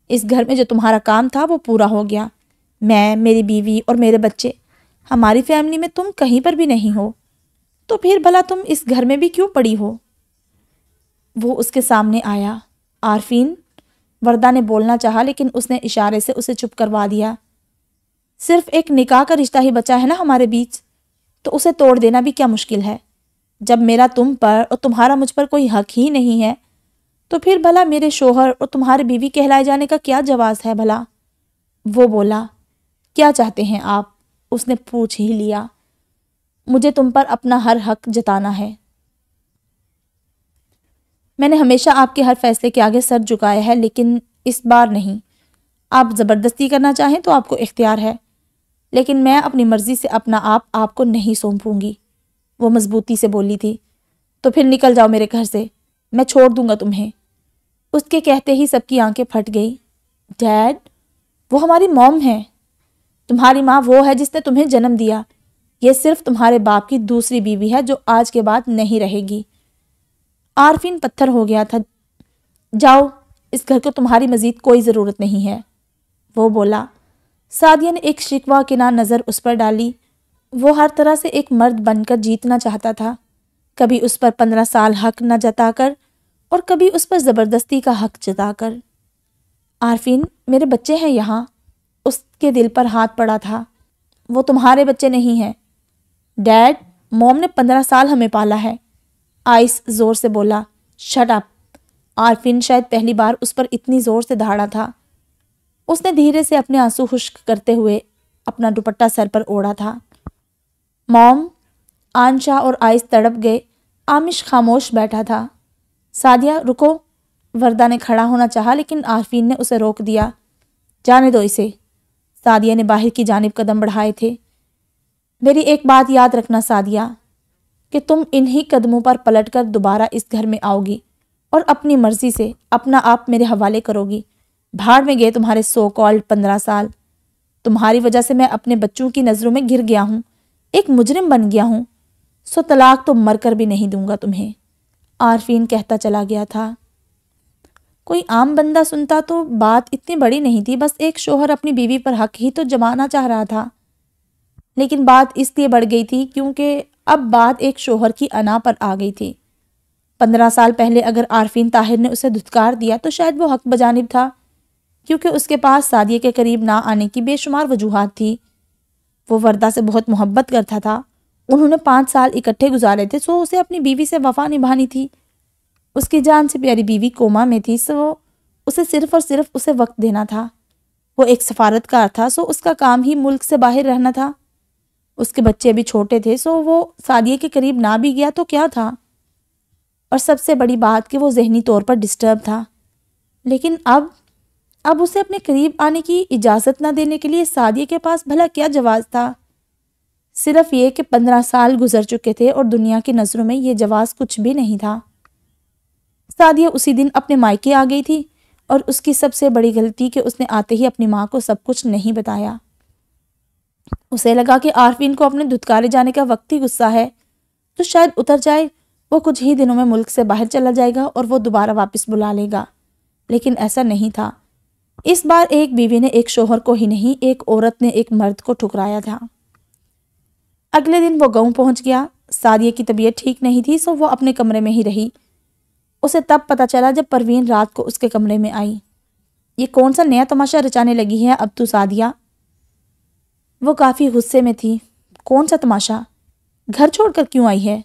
اس گھر میں جو تمہارا کام تھا وہ پورا ہو گیا۔ میں، میری بیوی اور میرے بچے، ہماری فیملی میں تم کہیں پر بھی نہیں ہو، تو پھر بھلا تم اس گھر میں بھی کیوں پڑی ہو؟ وہ اس کے سامنے آیا۔ عارفین، وردہ نے بولنا چاہا لیکن اس نے اشارے سے اسے چپ کروا دیا۔ صرف ایک نکاح کا رشتہ ہی بچا ہے نا ہمارے بیچ، تو اسے توڑ دینا بھی کیا مشکل ہے؟ جب میرا تم پر اور تمہارا مجھ پر کوئی حق ہی نہیں ہے تو پھر بھلا میرے شوہر اور تمہارے بیوی کہلائے جانے کا کیا جواز ہے بھلا؟ وہ بولا۔ کیا چاہتے ہیں آپ؟ اس نے پوچھ ہی لیا۔ مجھے تم پر اپنا ہر حق جتانا ہے۔ میں نے ہمیشہ آپ کے ہر فیصلے کے آگے سر جھکایا ہے، لیکن اس بار نہیں۔ آپ زبردستی کرنا چاہیں تو آپ کو اختیار ہے، لیکن میں اپنی مرضی سے اپنا آپ کو نہیں سونپوں گی، وہ مضبوطی سے بولی تھی۔ تو پھر نکل جاؤ میرے گھر سے، میں چھوڑ دوں گا تمہیں۔ اس کے کہتے ہی سب کی آنکھیں پھٹ گئی۔ ڈیڈ، وہ ہماری موم ہے۔ تمہاری ماں وہ ہے جس نے تمہیں جنم دیا۔ یہ صرف تمہارے باپ کی دوسری بیوی ہے جو آج کے بعد نہیں رہے گی۔ عارفین پتھر ہو گیا تھا۔ جاؤ، اس گھر کو تمہاری مزید کوئی ضرورت نہیں ہے، وہ بولا۔ سعدیہ نے ایک شکوہ کنار نظر اس پر ڈالی۔ وہ ہر طرح سے ایک مرد بن کر جیتنا چاہتا تھا، کبھی اس پر 15 سال حق نہ جتا کر اور کبھی اس پر زبردستی کا حق جتا کر۔ عارفین، میرے بچے ہیں یہاں۔ اس کے دل پر ہاتھ پڑا تھا۔ وہ تمہارے بچے نہیں ہیں ڈیڈ، موم نے 15 سال ہمیں پالا ہے، آئس زور سے بولا۔ Shut up. عارفین شاید پہلی بار اس پر اتنی زور سے دھاڑا تھا۔ اس نے دھیرے سے اپنے آنسو خشک کرتے ہوئے اپنا دوپٹہ سر پر اوڑھا تھا۔ موم، آنشا اور آئس تڑپ گئے۔ آمش خاموش بیٹھا تھا۔ سعدیہ، رکو۔ وردہ نے کھڑا ہونا چاہا لیکن عارفین نے اسے روک دیا۔ جانے دو اسے۔ سعدیہ نے باہر کی جانب قدم بڑھائے تھے۔ میری ایک بات یاد رکھنا سعدیہ، کہ تم انہی قدموں پر پلٹ کر دوبارہ اس گھر میں آؤ گی اور اپنی مرضی سے اپنا آپ میرے حوالے کرو گی۔ بھاڑ میں گئے تمہارے سو کالڈ 15 سال۔ تمہاری وجہ سے میں اپنے بچوں کی نظروں میں گر گیا ہوں، ایک مجرم بن گیا ہوں، سو طلاق تو مر کر بھی نہیں دوں گا تمہیں، عارفین کہتا چلا گیا تھا۔ کوئی عام بندہ سنتا تو بات اتنی بڑی نہیں تھی، بس ایک شوہر اپنی بیوی پر حق ہی تو جمانا چاہ رہا تھا۔ لیکن بات اس لیے بڑھ گئی تھی کیونکہ اب بات ایک شوہر کی انا پر آ گئی تھی۔ 15 سال پہلے اگر عارفین طاہر نے اسے دھتکار دیا تو شاید وہ حق بجانب تھا، کیونکہ اس کے پاس سعدیہ کے قریب نہ آنے کی بے شمار وجوہات تھی۔ وہ وردہ سے بہت محبت کرتا تھا، انہوں نے 5 سال اکٹھے گزارے تھے، سو اسے اپنی بیوی سے وفا نبھانی تھی۔ اس کی جان سے پیاری بیوی کوما میں تھی، سو اسے صرف اور صرف اسے وقت دینا تھا۔ وہ ایک سفارتکار تھا، سو اس کا کام ہی ملک سے باہر رہنا تھا۔ اس کے بچے ابھی چھوٹے تھے، سو وہ سعدیہ کے قریب نہ بھی گیا تو کیا تھا، اور سب سے بڑی بات کہ وہ ذہنی طور پر ڈسٹرب تھا۔ لیکن اب اسے اپنے قریب آنے کی اجازت نہ دینے کے لیے سعدیہ کے پاس بھلا کیا جواز تھا؟ صرف یہ کہ 15 سال گزر چکے تھے اور دنیا کی نظروں میں یہ جواز کچھ بھی نہیں تھا۔ سعدیہ اسی دن اپنے مائکے آ گئی تھی، اور اس کی سب سے بڑی غلطی کہ اس نے آتے ہی اپنی ماں کو سب کچھ نہیں بتایا۔ اسے لگا کہ عارفین کو اپنے دھتکارے جانے کا وقت ہی غصہ ہے تو شاید اتر جائے، وہ کچھ ہی دنوں میں ملک سے باہر چلا جائے گا اور وہ دوبارہ واپس بلا لے گا، لیکن ایسا نہیں تھا۔ اس بار ایک بیوی نے ایک شوہر کو ہی نہیں، ایک عورت نے ایک مرد کو ٹھکرایا تھا۔ اگلے دن وہ گاؤں پہنچ گیا۔ سعدیہ کی طبیعت ٹھیک نہیں تھی، سو وہ اپنے کمرے میں ہی رہی۔ اسے تب پتہ چلا جب پروین رات کو اس کے کمرے میں آئی۔ یہ کون سا نیا تماشا رچانے لگی ہے اب تو سعدیہ؟ وہ کافی غصے میں تھی۔ کون سا تماشا؟ گھر چھوڑ کر کیوں آئی ہے؟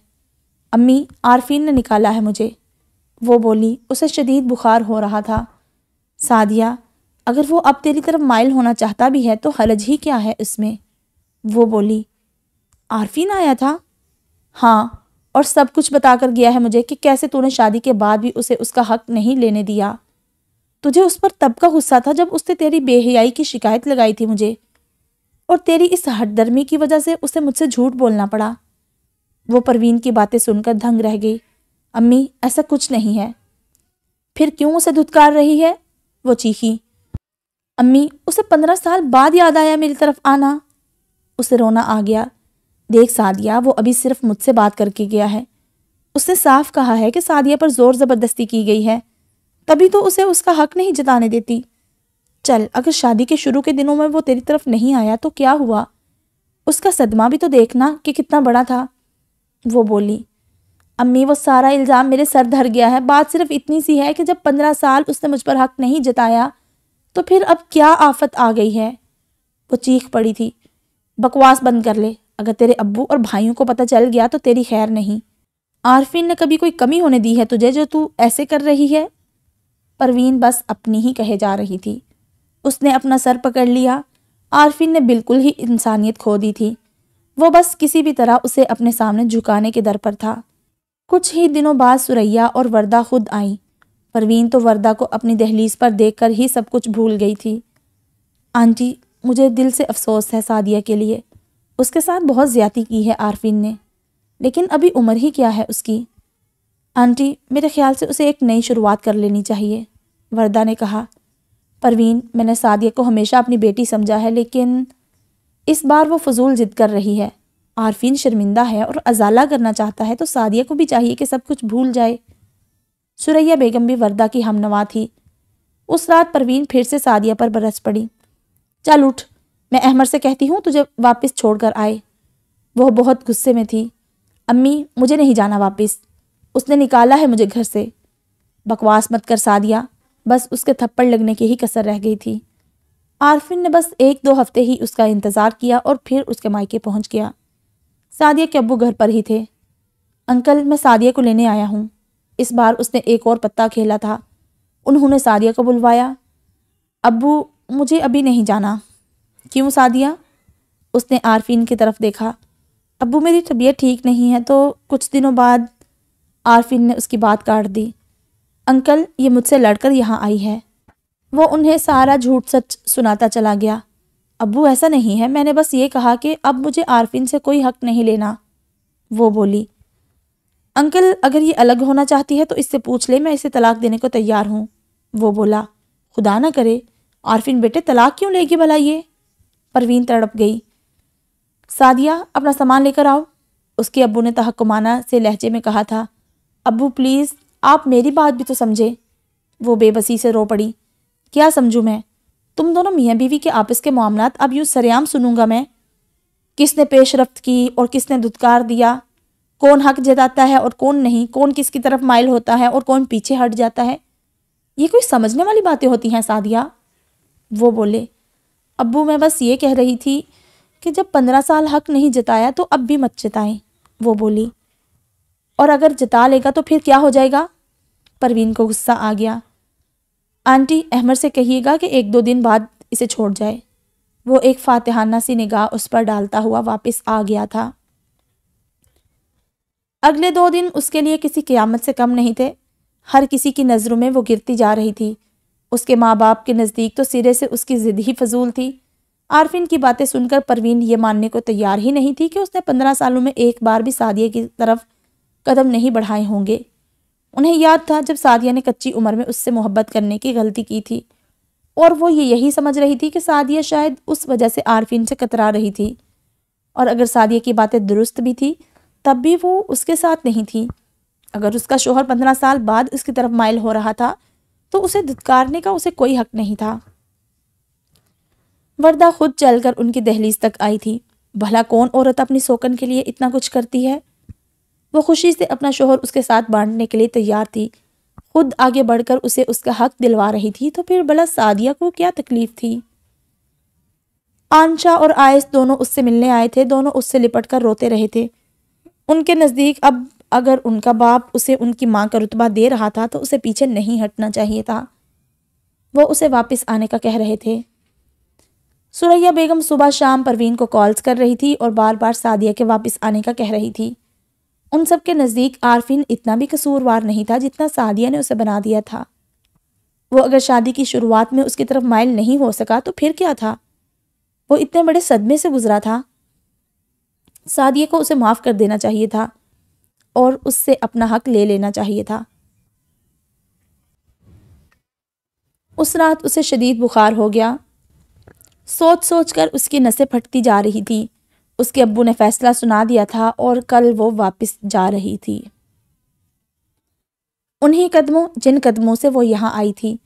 امی، عارفین نے نکالا ہے مجھے، وہ بولی۔ اسے شدید بخار ہو رہا تھا۔ سعدیہ، اگر وہ اب تیری طرف مائل ہونا چاہتا بھی ہے تو حرج ہی کیا ہے اس میں، وہ بولی۔ عارفین آیا تھا؟ ہاں، اور سب کچھ بتا کر گیا ہے مجھے کہ کیسے تو نے شادی کے بعد بھی اسے اس کا حق نہیں لینے دیا۔ تجھے اس پر تب کا غصہ تھا جب اس نے تیری بے حیائی کی شکایت لگائی تھی مجھے، اور تیری اس ہٹ درمی کی وجہ سے اسے مجھ سے جھوٹ بولنا پڑا۔ وہ پروین کی باتیں سن کر دھنگ رہ گئی۔ امی، ایسا کچھ نہیں ہے۔ پھر کیوں اسے دھتکار رہی ہے؟ وہ چیخی۔ امی، اسے 15 سال بعد یاد آیا میری طرف آنا۔ اسے رونا آ گیا۔ دیکھ سعدیہ، وہ ابھی صرف مجھ سے بات کر کے گیا ہے۔ اس نے صاف کہا ہے کہ سعدیہ پر زور زبردستی کی گئی ہے، تبھی تو اسے اس کا حق نہیں جتانے دیتی۔ چل، اگر شادی کے شروع کے دنوں میں وہ تیری طرف نہیں آیا تو کیا ہوا؟ اس کا صدمہ بھی تو دیکھنا کہ کتنا بڑا تھا، وہ بولی۔ امی، وہ سارا الزام میرے سر دھر گیا ہے۔ بات صرف اتنی سی ہے کہ جب 15 سال اس نے مجھ پر حق نہیں جتایا تو پھر اب کیا آفت آ گئی ہے؟ وہ چیخ پڑی تھی۔ بکواس بند کر لے، اگر تیرے ابو اور بھائیوں کو پتہ چل گیا تو تیری خیر نہیں۔ عارفین نے کبھی کوئی کمی ہونے دی ہے تجھے جو تو ایسے کر رہی ہے؟ پروین بس اپنی ہی کہے جا رہی تھی۔ اس نے اپنا سر پکڑ لیا۔ عارفین نے بالکل ہی انسانیت کھو دی تھی۔ وہ بس کسی بھی طرح اسے اپنے سامنے جھکانے کے در پر تھا۔ کچھ ہی دنوں بعد ثریا اور وردہ خود آئیں۔ پروین تو وردہ کو اپنی دہلیز پر دیکھ کر ہی سب کچھ بھول گئی تھی۔ آنٹی، مجھے دل سے افسوس ہے سعدیہ کے لیے، اس کے ساتھ بہت زیادتی کی ہے عارفین نے، لیکن ابھی عمر ہی کیا ہے اس کی۔ آنٹی، میرے خیال سے اسے ایک نئی شروعات کر لینی چاہیے، وردہ نے کہا۔ پروین، میں نے سعدیہ کو ہمیشہ اپنی بیٹی سمجھا ہے، لیکن اس بار وہ فضول ضد کر رہی ہے۔ عارفین شرمندہ ہے اور ازالہ کرنا چاہتا ہے، تو سعدیہ کو بھی چاہیے کہ سب کچھ بھول جائے۔ ثریا بیگم بھی وردہ کی ہمنوا تھی۔ اس رات پروین پھر سے سعدیہ پر برس پڑی۔ چل اٹھ، میں احمد سے کہتی ہوں تجھے واپس چھوڑ کر آئے۔ وہ بہت غصے میں تھی۔ امی، مجھے نہیں جانا واپس، اس نے نکالا ہے مجھے گھر سے۔ بکواس مت کر سعدیہ، بس اس کے تھپڑ لگنے کی ہی کسر رہ گئی تھی۔ عارفین نے بس 1-2 ہفتے ہی اس کا انتظار کیا اور پھر اس کے مائکے پہنچ گیا۔ سعدیہ کے ابو گھر پر ہی تھے۔ انکل، میں سعدیہ کو لینے آیا ہوں۔ اس بار اس نے ایک اور پتہ کھیلا تھا۔ انہوں نے سعدیہ کو بلوایا۔ ابو، مجھے ابھی نہیں جانا۔ کیوں سعدیہ؟ اس نے عارفین کی طرف دیکھا۔ ابو، میری طبیعت ٹھیک نہیں ہے تو کچھ دنوں بعد۔ عارفین نے اس کی بات کاٹ دی۔ انکل، یہ مجھ سے لڑ کر یہاں آئی ہے۔ وہ انہیں سارا جھوٹ سچ سناتا چلا گیا۔ ابو، ایسا نہیں ہے، میں نے بس یہ کہا کہ اب مجھے عارفین سے کوئی حق نہیں لینا، وہ بولی۔ انکل، اگر یہ الگ ہونا چاہتی ہے تو اس سے پوچھ لے، میں اسے طلاق دینے کو تیار ہوں، وہ بولا۔ خدا نہ کرے، عارفین بیٹے طلاق کیوں لے گی بھلا یہ؟ پروین تڑپ گئی۔ سعدیہ، اپنا سامان لے کر آؤ، اس کے ابو نے تحکمانہ سے لہجے میں کہا تھا۔ ابو پلیز، آپ میری بات بھی تو سمجھے، وہ بے بسی سے رو پڑی۔ کیا سمجھوں میں؟ تم دونوں میاں بیوی کے آپس کے معاملات اب یوں سریعام سنوں گا میں؟ کس نے پیش رفت کی اور کس نے دھتکار دیا، کون حق جتاتا ہے اور کون نہیں، کون کس کی طرف مائل ہوتا ہے اور کون پیچھے ہٹ جاتا ہے، یہ کوئی سمجھنے والی باتیں ہوتی ہیں سعدیہ، وہ بولے۔ ابو، میں بس یہ کہہ رہی تھی کہ جب 15 سال حق نہیں جتایا تو اب بھی مت جتائیں، وہ بولی۔ اور اگر جتا لے گا تو پھر کیا ہو جائے گا؟ پروین کو غصہ آ گیا۔ آنٹی، احمد سے کہیے گا کہ 1-2 دن بعد اسے چھوڑ جائے۔ وہ ایک فاتحانہ سی نگاہ اس پر ڈالتا ہوا واپس آ گیا تھا۔ اگلے 2 دن اس کے لیے کسی قیامت سے کم نہیں تھے۔ ہر کسی کی نظروں میں وہ گرتی جا رہی تھی۔ اس کے ماں باپ کے نزدیک تو سرے سے اس کی ضد ہی فضول تھی۔ عارفین کی باتیں سن کر پروین یہ ماننے کو تیار ہی نہیں تھی کہ اس نے 15 سالوں میں ایک بار بھی سعدیہ کی طرف قدم نہیں بڑھائے ہوں گے۔ انہیں یاد تھا جب سعدیہ نے کچی عمر میں اس سے محبت کرنے کی غلطی کی تھی، اور وہ یہی سمجھ رہی تھی کہ سعدیہ شاید اس وجہ سے عارفین سے کترا رہی تھی، اور اگر سعدیہ کی باتیں درست بھی تھی تب بھی وہ اس کے ساتھ نہیں تھی۔ اگر اس کا شوہر 15 سال بعد اس کی طرف مائل ہو رہا تھا تو اسے دھتکارنے کا اسے کوئی حق نہیں تھا۔ وردہ خود چل کر ان کی دہلیز تک آئی تھی۔ بھلا کون عورت اپنی سوکن کے لیے اتنا کچھ کرتی ہے؟ وہ خوشی سے اپنا شوہر اس کے ساتھ بانٹنے کے لیے تیار تھی، خود آگے بڑھ کر اسے اس کا حق دلوا رہی تھی، تو پھر بھلا سعدیہ کو کیا تکلیف تھی؟ آنشا اور آئس دونوں اس سے ملنے آئے تھے، دونوں اس سے لپٹ کر روتے رہے تھے۔ ان کے نزدیک اب اگر ان کا باپ اسے ان کی ماں کا رتبہ دے رہا تھا تو اسے پیچھے نہیں ہٹنا چاہیے تھا۔ وہ اسے واپس آنے کا کہہ رہے تھے۔ ثریا بیگم صبح شام پروین کو کالز کر رہی تھی اور بار بار سعدیہ کے واپس آنے کا کہہ رہی تھی۔ ان سب کے نزدیک عارفین اتنا بھی قصوروار نہیں تھا جتنا سعدیہ نے اسے بنا دیا تھا۔ وہ اگر شادی کی شروعات میں اس کی طرف مائل نہیں ہو سکا تو پھر کیا تھا؟ وہ اتنے بڑے صدمے سے گزرا تھا۔ سعدیہ کو اسے معاف کر دینا چاہیے تھا اور اس سے اپنا حق لے لینا چاہیے تھا۔ اس رات اسے شدید بخار ہو گیا۔ سوچ سوچ کر اس کی نسیں پھٹتی جا رہی تھی۔ اس کے ابو نے فیصلہ سنا دیا تھا اور کل وہ واپس جا رہی تھی، انہی قدموں جن قدموں سے وہ یہاں آئی تھی،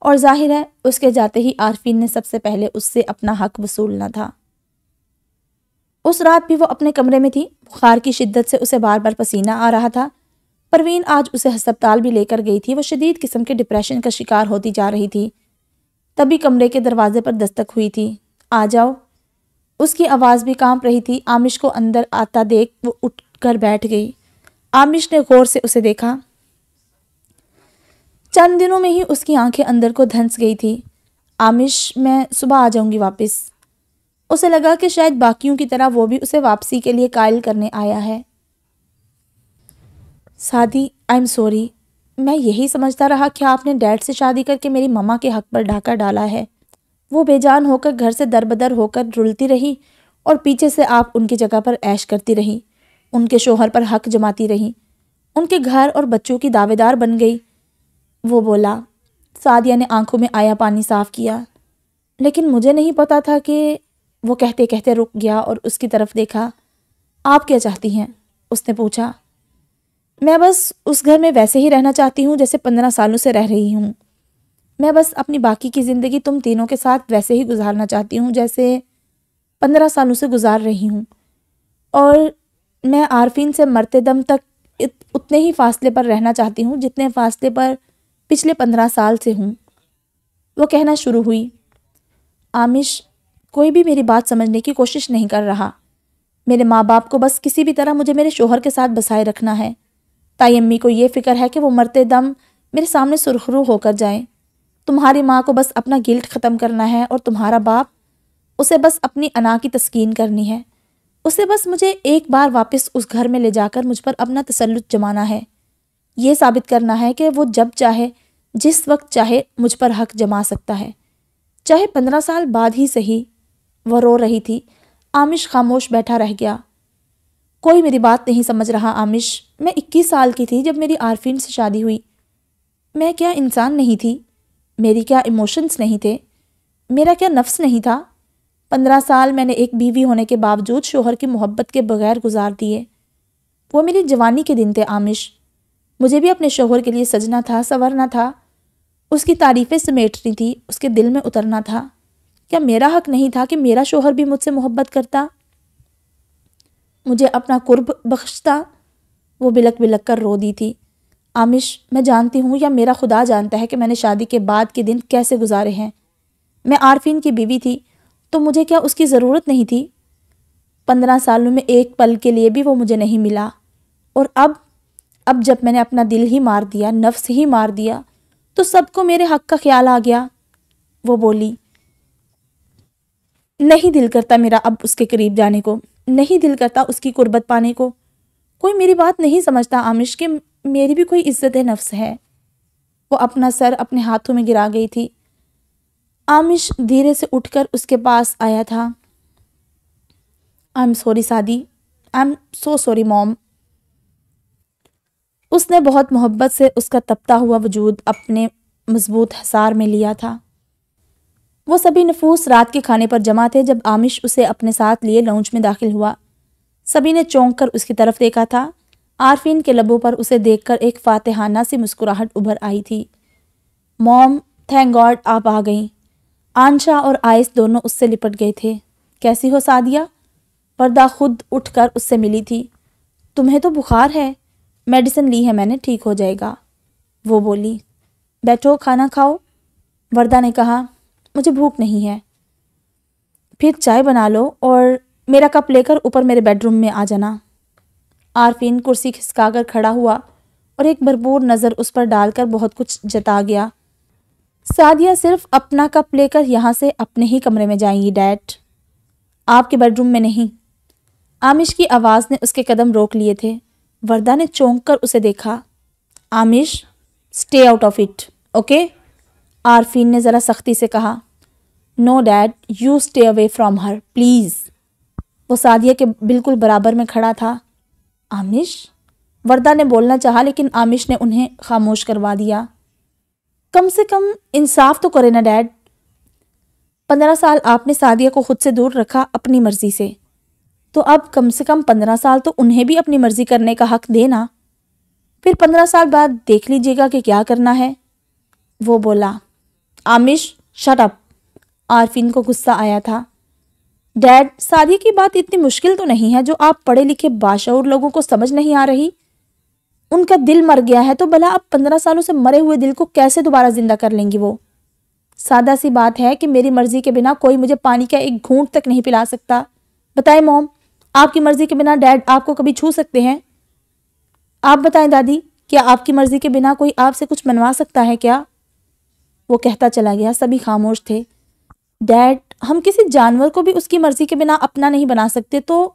اور ظاہر ہے اس کے جاتے ہی عارفین نے سب سے پہلے اس سے اپنا حق وصولنا تھا۔ اس رات بھی وہ اپنے کمرے میں تھی۔ بخار کی شدت سے اسے بار بار پسینہ آ رہا تھا۔ پروین آج اسے ہسپتال بھی لے کر گئی تھی۔ وہ شدید قسم کے ڈپریشن کا شکار ہوتی جا رہی تھی۔ تبھی کمرے کے دروازے پر دستک ہوئی تھی۔ آ جاؤ، اس کی آواز بھی کانپ رہی تھی۔ آمش کو اندر آتا دیکھ وہ اٹھ کر بیٹھ گئی۔ آمش نے غور سے اسے دیکھا۔ چند دنوں میں ہی اس کی آنکھیں اندر کو دھنس گئی تھی۔ آمش، میں صبح آ جاؤں گی واپس۔ اسے لگا کہ شاید باقیوں کی طرح وہ بھی اسے واپسی کے لیے قائل کرنے آیا ہے۔ سعدی، آئی ایم سوری، میں یہی سمجھتا رہا کہ آپ نے ڈیڈ سے شادی کر کے میری ماما کے حق پر ڈاکہ ڈالا ہے۔ وہ بے جان ہو کر گھر سے دربدر ہو کر رلتی رہی اور پیچھے سے آپ ان کی جگہ پر عیش کرتی رہی، ان کے شوہر پر حق جماتی رہی، ان کے گھر اور بچوں کی دعوے دار بن گئی۔ وہ بولا۔ سعدیہ نے آنکھوں میں آیا پانی صاف کیا۔ لیکن مجھے نہیں پتا تھا کہ… وہ کہتے کہتے رک گیا اور اس کی طرف دیکھا۔ آپ کیا چاہتی ہیں؟ اس نے پوچھا۔ میں بس اس گھر میں ویسے ہی رہنا چاہتی ہوں جیسے 15 سالوں سے رہ رہی ہوں۔ میں بس اپنی باقی کی زندگی تم تینوں کے ساتھ ویسے ہی گزارنا چاہتی ہوں جیسے 15 سالوں سے گزار رہی ہوں، اور میں عارفین سے مرتے دم تک اتنے ہی فاصلے پر رہنا چاہتی ہوں جتنے فاصلے پر پچھلے 15 سال سے ہوں۔ وہ کہنا شروع ہوئی۔ آمش، کوئی بھی میری بات سمجھنے کی کوشش نہیں کر رہا۔ میرے ماں باپ کو بس کسی بھی طرح مجھے میرے شوہر کے ساتھ بسائے رکھنا ہے۔ تائی امی کو یہ فکر ہے کہ وہ مرتے دم میرے سامنے سرخرو ہو کر جائیں۔ تمہاری ماں کو بس اپنا گلٹ ختم کرنا ہے، اور تمہارا باپ، اسے بس اپنی انا کی تسکین کرنی ہے۔ اسے بس مجھے ایک بار واپس اس گھر میں لے جا کر مجھ پر اپنا تسلط جمانا ہے۔ یہ ثابت کرنا ہے کہ وہ جب چاہے، جس وقت چاہے مجھ پر حق جما سکتا ہے، چاہے 15 سال بعد ہی صحیح۔ وہ رو رہی تھی۔ آمش خاموش بیٹھا رہ گیا۔ کوئی میری بات نہیں سمجھ رہا آمش۔ میں 21 سال کی تھی جب میری عارفین سے شادی ہوئی۔ میں کیا انسان نہیں تھی؟ میری کیا ایموشنز نہیں تھے؟ میرا کیا نفس نہیں تھا؟ 15 سال میں نے ایک بیوی ہونے کے باوجود شوہر کی محبت کے بغیر گزار دیے۔ وہ میری جوانی کے دن تھے آمش۔ مجھے بھی اپنے شوہر کے لیے سجنا تھا، سنورنا تھا، اس کی تعریفیں سمیٹنی تھی، اس کے دل میں اترنا تھا۔ کیا میرا حق نہیں تھا کہ میرا شوہر بھی مجھ سے محبت کرتا، مجھے اپنا قرب بخشتا؟ وہ بلک بلک کر رو دی تھی۔ آمش، میں جانتی ہوں، یا میرا خدا جانتا ہے کہ میں نے شادی کے بعد کے دن کیسے گزارے ہیں۔ میں عارفین کی بیوی تھی تو مجھے کیا اس کی ضرورت نہیں تھی؟ 15 سالوں میں ایک پل کے لیے بھی وہ مجھے نہیں ملا، اور اب جب میں نے اپنا دل ہی مار دیا، نفس ہی مار دیا، تو سب کو میرے حق کا خیال آ گیا۔ وہ بولی۔ نہیں دل کرتا میرا اب اس کے قریب جانے کو، نہیں دل کرتا اس کی قربت پانے کو۔ کوئی میری بات نہیں سمجھتا آمش کہ میری بھی کوئی عزت نفس ہے۔ وہ اپنا سر اپنے ہاتھوں میں گرا گئی تھی۔ آمش دھیرے سے اٹھ کر اس کے پاس آیا تھا۔ I am sorry Saadi, I am so sorry mom. اس نے بہت محبت سے اس کا تپتا ہوا وجود اپنے مضبوط حصار میں لیا تھا۔ وہ سبھی نفوس رات کے کھانے پر جمع تھے جب آمش اسے اپنے ساتھ لیے لاؤنج میں داخل ہوا۔ سبھی نے چونک کر اس کی طرف دیکھا تھا۔ عارفین کے لبوں پر اسے دیکھ کر ایک فاتحانہ سی مسکراہٹ ابھر آئی تھی۔ موم، تھینک گاڈ آپ آ گئیں۔ آنشا اور آئس دونوں اس سے لپٹ گئے تھے۔ کیسی ہو سعدیہ؟ وردہ خود اٹھ کر اس سے ملی تھی۔ تمہیں تو بخار ہے، میڈیسن لی ہے میں نے، ٹھیک ہو جائے گا۔ وہ بولی۔ بیٹھو، کھانا کھاؤ۔ وردہ نے کہا، مجھے بھوک نہیں ہے۔ پھر چائے بنا لو اور میرا کپ لے کر اوپر میرے بیڈ روم میں آ جانا۔ عارفین کرسی کھسکا کر کھڑا ہوا اور ایک بھرپور نظر اس پر ڈال کر بہت کچھ جتا گیا۔ سعدیہ صرف اپنا کپ لے کر یہاں سے اپنے ہی کمرے میں جائیں گی ڈیڈ، آپ کے بیڈ روم میں نہیں۔ آمش کی آواز نے اس کے قدم روک لیے تھے۔ وردہ نے چونک کر اسے دیکھا۔ Amash, stay out of it, okay? Arfeen نے ذرا سختی سے کہا۔ No dad, you stay away from her please. وہ سعدیہ کے بالکل برابر میں کھڑا تھا۔ آمش، وردہ نے بولنا چاہا لیکن آمش نے انہیں خاموش کروا دیا۔ کم سے کم انصاف تو کرے نا ڈیڈ۔ 15 سال آپ نے سعدیہ کو خود سے دور رکھا اپنی مرضی سے، تو اب کم سے کم 15 سال تو انہیں بھی اپنی مرضی کرنے کا حق دینا۔ پھر 15 سال بعد دیکھ لیجیے گا کہ کیا کرنا ہے۔ وہ بولا۔ آمش، شٹ اپ۔ عارفین کو غصہ آیا تھا۔ ڈیڈ، سعدیہ کی بات اتنی مشکل تو نہیں ہے جو آپ پڑھے لکھے باشعور لوگوں کو سمجھ نہیں آ رہی۔ ان کا دل مر گیا ہے تو بھلا اب 15 سالوں سے مرے ہوئے دل کو کیسے دوبارہ زندہ کر لیں گی وہ؟ سادہ سی بات ہے کہ میری مرضی کے بنا کوئی مجھے پانی کا ایک گھونٹ تک نہیں پلا سکتا۔ بتائیں موم، آپ کی مرضی کے بنا ڈیڈ آپ کو کبھی چھو سکتے ہیں؟ آپ بتائیں دادی، کیا آپ کی مرضی کے بنا کوئی آپ سے کچھ منوا سکتا ہے کیا؟ وہ کہتا چلا گیا۔ سبھی خاموش تھے۔ ڈیڈ، ہم کسی جانور کو بھی اس کی مرضی کے بنا اپنا نہیں بنا سکتے، تو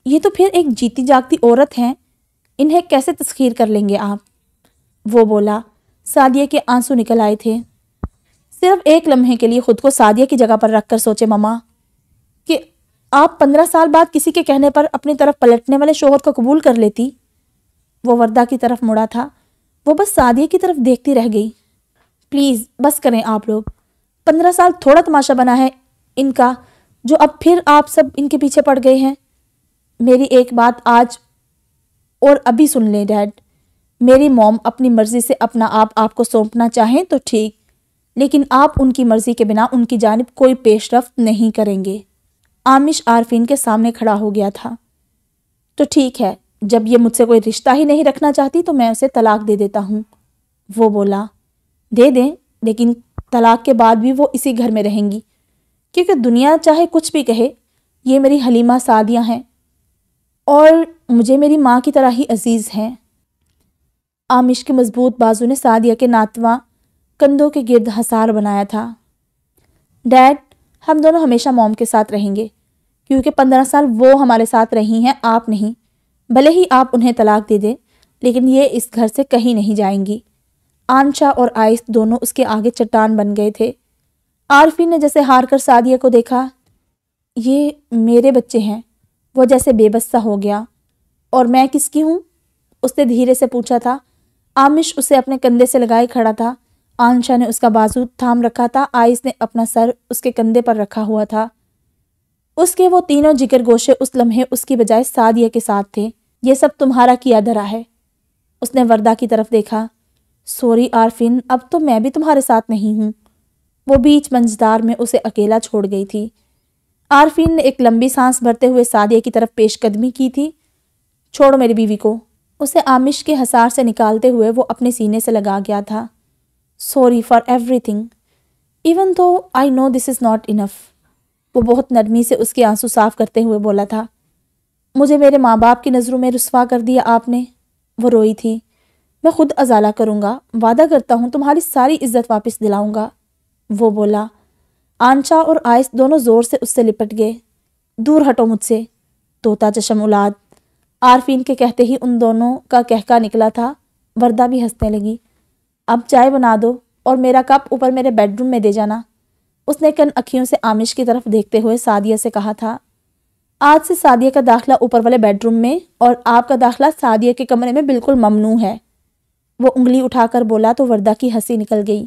یہ تو پھر ایک جیتی جاگتی عورت ہیں، انہیں کیسے تسخیر کر لیں گے آپ؟ وہ بولا۔ سعدیہ کے آنسو نکل آئے تھے۔ صرف ایک لمحے کے لیے خود کو سعدیہ کی جگہ پر رکھ کر سوچے ماما کہ آپ 15 سال بعد کسی کے کہنے پر اپنی طرف پلٹنے والے شوہر کو قبول کر لیتی۔ وہ وردہ کی طرف مڑا تھا، وہ بس سعدیہ کی طرف دیکھتی رہ گئی۔ پلیز بس کریں آپ لوگ، 15 سال تھوڑا تماشا بنا ہے ان کا جو اب پھر آپ سب ان کے پیچھے پڑ گئے ہیں۔ میری ایک بات آج اور ابھی سن لیں ڈیڈ، میری موم اپنی مرضی سے اپنا آپ کو سونپنا چاہیں تو ٹھیک، لیکن آپ ان کی مرضی کے بنا ان کی جانب کوئی پیش رفت نہیں کریں گے۔ عامش عارفین کے سامنے کھڑا ہو گیا تھا۔ تو ٹھیک ہے، جب یہ مجھ سے کوئی رشتہ ہی نہیں رکھنا چاہتی تو میں اسے طلاق دے دیتا ہوں۔ وہ بولا۔ دے دیں، لیکن طلاق کے بعد بھی وہ اسی گھر میں رہیں گی، کیونکہ دنیا چاہے کچھ بھی کہے، یہ میری حلیمہ سعدیہ ہیں اور مجھے میری ماں کی طرح ہی عزیز ہیں۔ عامش کے مضبوط بازو نے سعدیہ کے ناتواں کندھوں کے گرد حصار بنایا تھا۔ ڈیڈ، ہم دونوں ہمیشہ موم کے ساتھ رہیں گے، کیونکہ 15 سال وہ ہمارے ساتھ رہی ہیں، آپ نہیں۔ بھلے ہی آپ انہیں طلاق دے دیں، لیکن یہ اس گھر سے کہیں نہیں جائیں گی۔ آنشا اور آئس دونوں اس کے آگے چٹان بن گئے تھے۔ عارفین نے جیسے ہار کر سعدیہ کو دیکھا۔ یہ میرے بچے ہیں، وہ جیسے بے بس سا ہو گیا۔ اور میں کس کی ہوں؟ اس نے دھیرے سے پوچھا تھا۔ عامش اسے اپنے کندھے سے لگائے کھڑا تھا۔ آنشا نے اس کا بازو تھام رکھا تھا، آئس نے اپنا سر اس کے کندھے پر رکھا ہوا تھا۔ اس کے وہ تینوں جگر گوشے اس لمحے اس کی بجائے سعدیہ کے ساتھ تھے۔ یہ سب تمہارا کیا دھرا ہے۔ اس نے وردہ کی طرف دیکھا۔ سوری عارفین، اب تو میں بھی تمہارے ساتھ نہیں ہوں۔ وہ بیچ منجدار میں اسے اکیلا چھوڑ گئی تھی۔ عارفین نے ایک لمبی سانس بھرتے ہوئے سعدیہ کی طرف پیش قدمی کی تھی۔ چھوڑو میری بیوی کو۔ اسے عامش کے حصار سے نکالتے ہوئے وہ اپنے سینے سے لگا گیا تھا۔ Sorry for everything, even though I know this is not enough. وہ بہت نرمی سے اس کے آنسو صاف کرتے ہوئے بولا تھا۔ مجھے میرے ماں باپ کی نظروں میں رسوا کر دیا آپ نے۔ وہ روئی تھی۔ میں خود ازالہ کروں گا، وعدہ کرتا ہوں تمہاری ساری عزت واپس دلاؤں گا۔ وہ بولا۔ آنشا اور آئس دونوں زور سے اس سے لپٹ گئے۔ دور ہٹو مجھ سے، طوطا چشم اولاد۔ عارفین کے کہتے ہی ان دونوں کا کہکا نکلا تھا۔ وردہ بھی ہنسنے لگی۔ اب چائے بنا دو اور میرا کپ اوپر میرے بیڈ روم میں دے جانا۔ اس نے کن اکھیوں سے عامش کی طرف دیکھتے ہوئے سعدیہ سے کہا تھا۔ آج سے سعدیہ کا داخلہ اوپر والے بیڈ روم میں اور آپ کا داخلہ سعدیہ کے کمرے میں بالکل ممنوع ہے۔ وہ انگلی اٹھا کر بولا تو وردہ کی ہنسی نکل گئی۔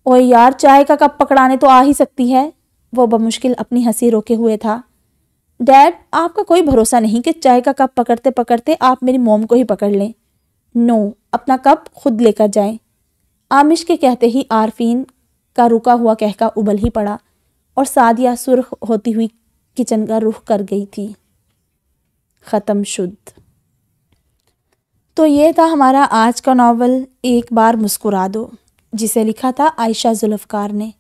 اوے یار، چائے کا کپ پکڑانے تو آ ہی سکتی ہے۔ وہ بمشکل اپنی ہنسی روکے ہوئے تھا۔ ڈیڈ، آپ کا کوئی بھروسہ نہیں کہ چائے کا کپ پکڑتے پکڑتے آپ میری موم کو ہی پکڑ لیں۔ نو، اپنا کپ خود لے کر جائیں۔ عامش کے کہتے ہی عارفین کا رکا ہوا کہکا ابل ہی پڑا اور سعدیہ سرخ ہوتی ہوئی کچن کا رخ کر گئی تھی۔ ختم شد۔ تو یہ تھا ہمارا آج کا ناول ایک بار مسکرا دو، جسے لکھا تھا عائشہ ذوالفقار نے۔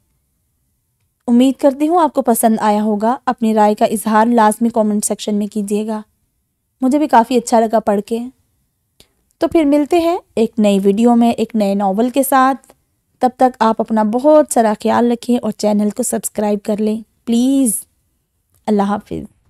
امید کرتی ہوں آپ کو پسند آیا ہوگا۔ اپنی رائے کا اظہار لازمی کامنٹ سیکشن میں کیجیے گا، مجھے بھی کافی اچھا لگا پڑھ کے۔ تو پھر ملتے ہیں ایک نئی ویڈیو میں ایک نئے ناول کے ساتھ۔ تب تک آپ اپنا بہت سارا خیال رکھیں اور چینل کو سبسکرائب کر لیں پلیز۔ اللہ حافظ۔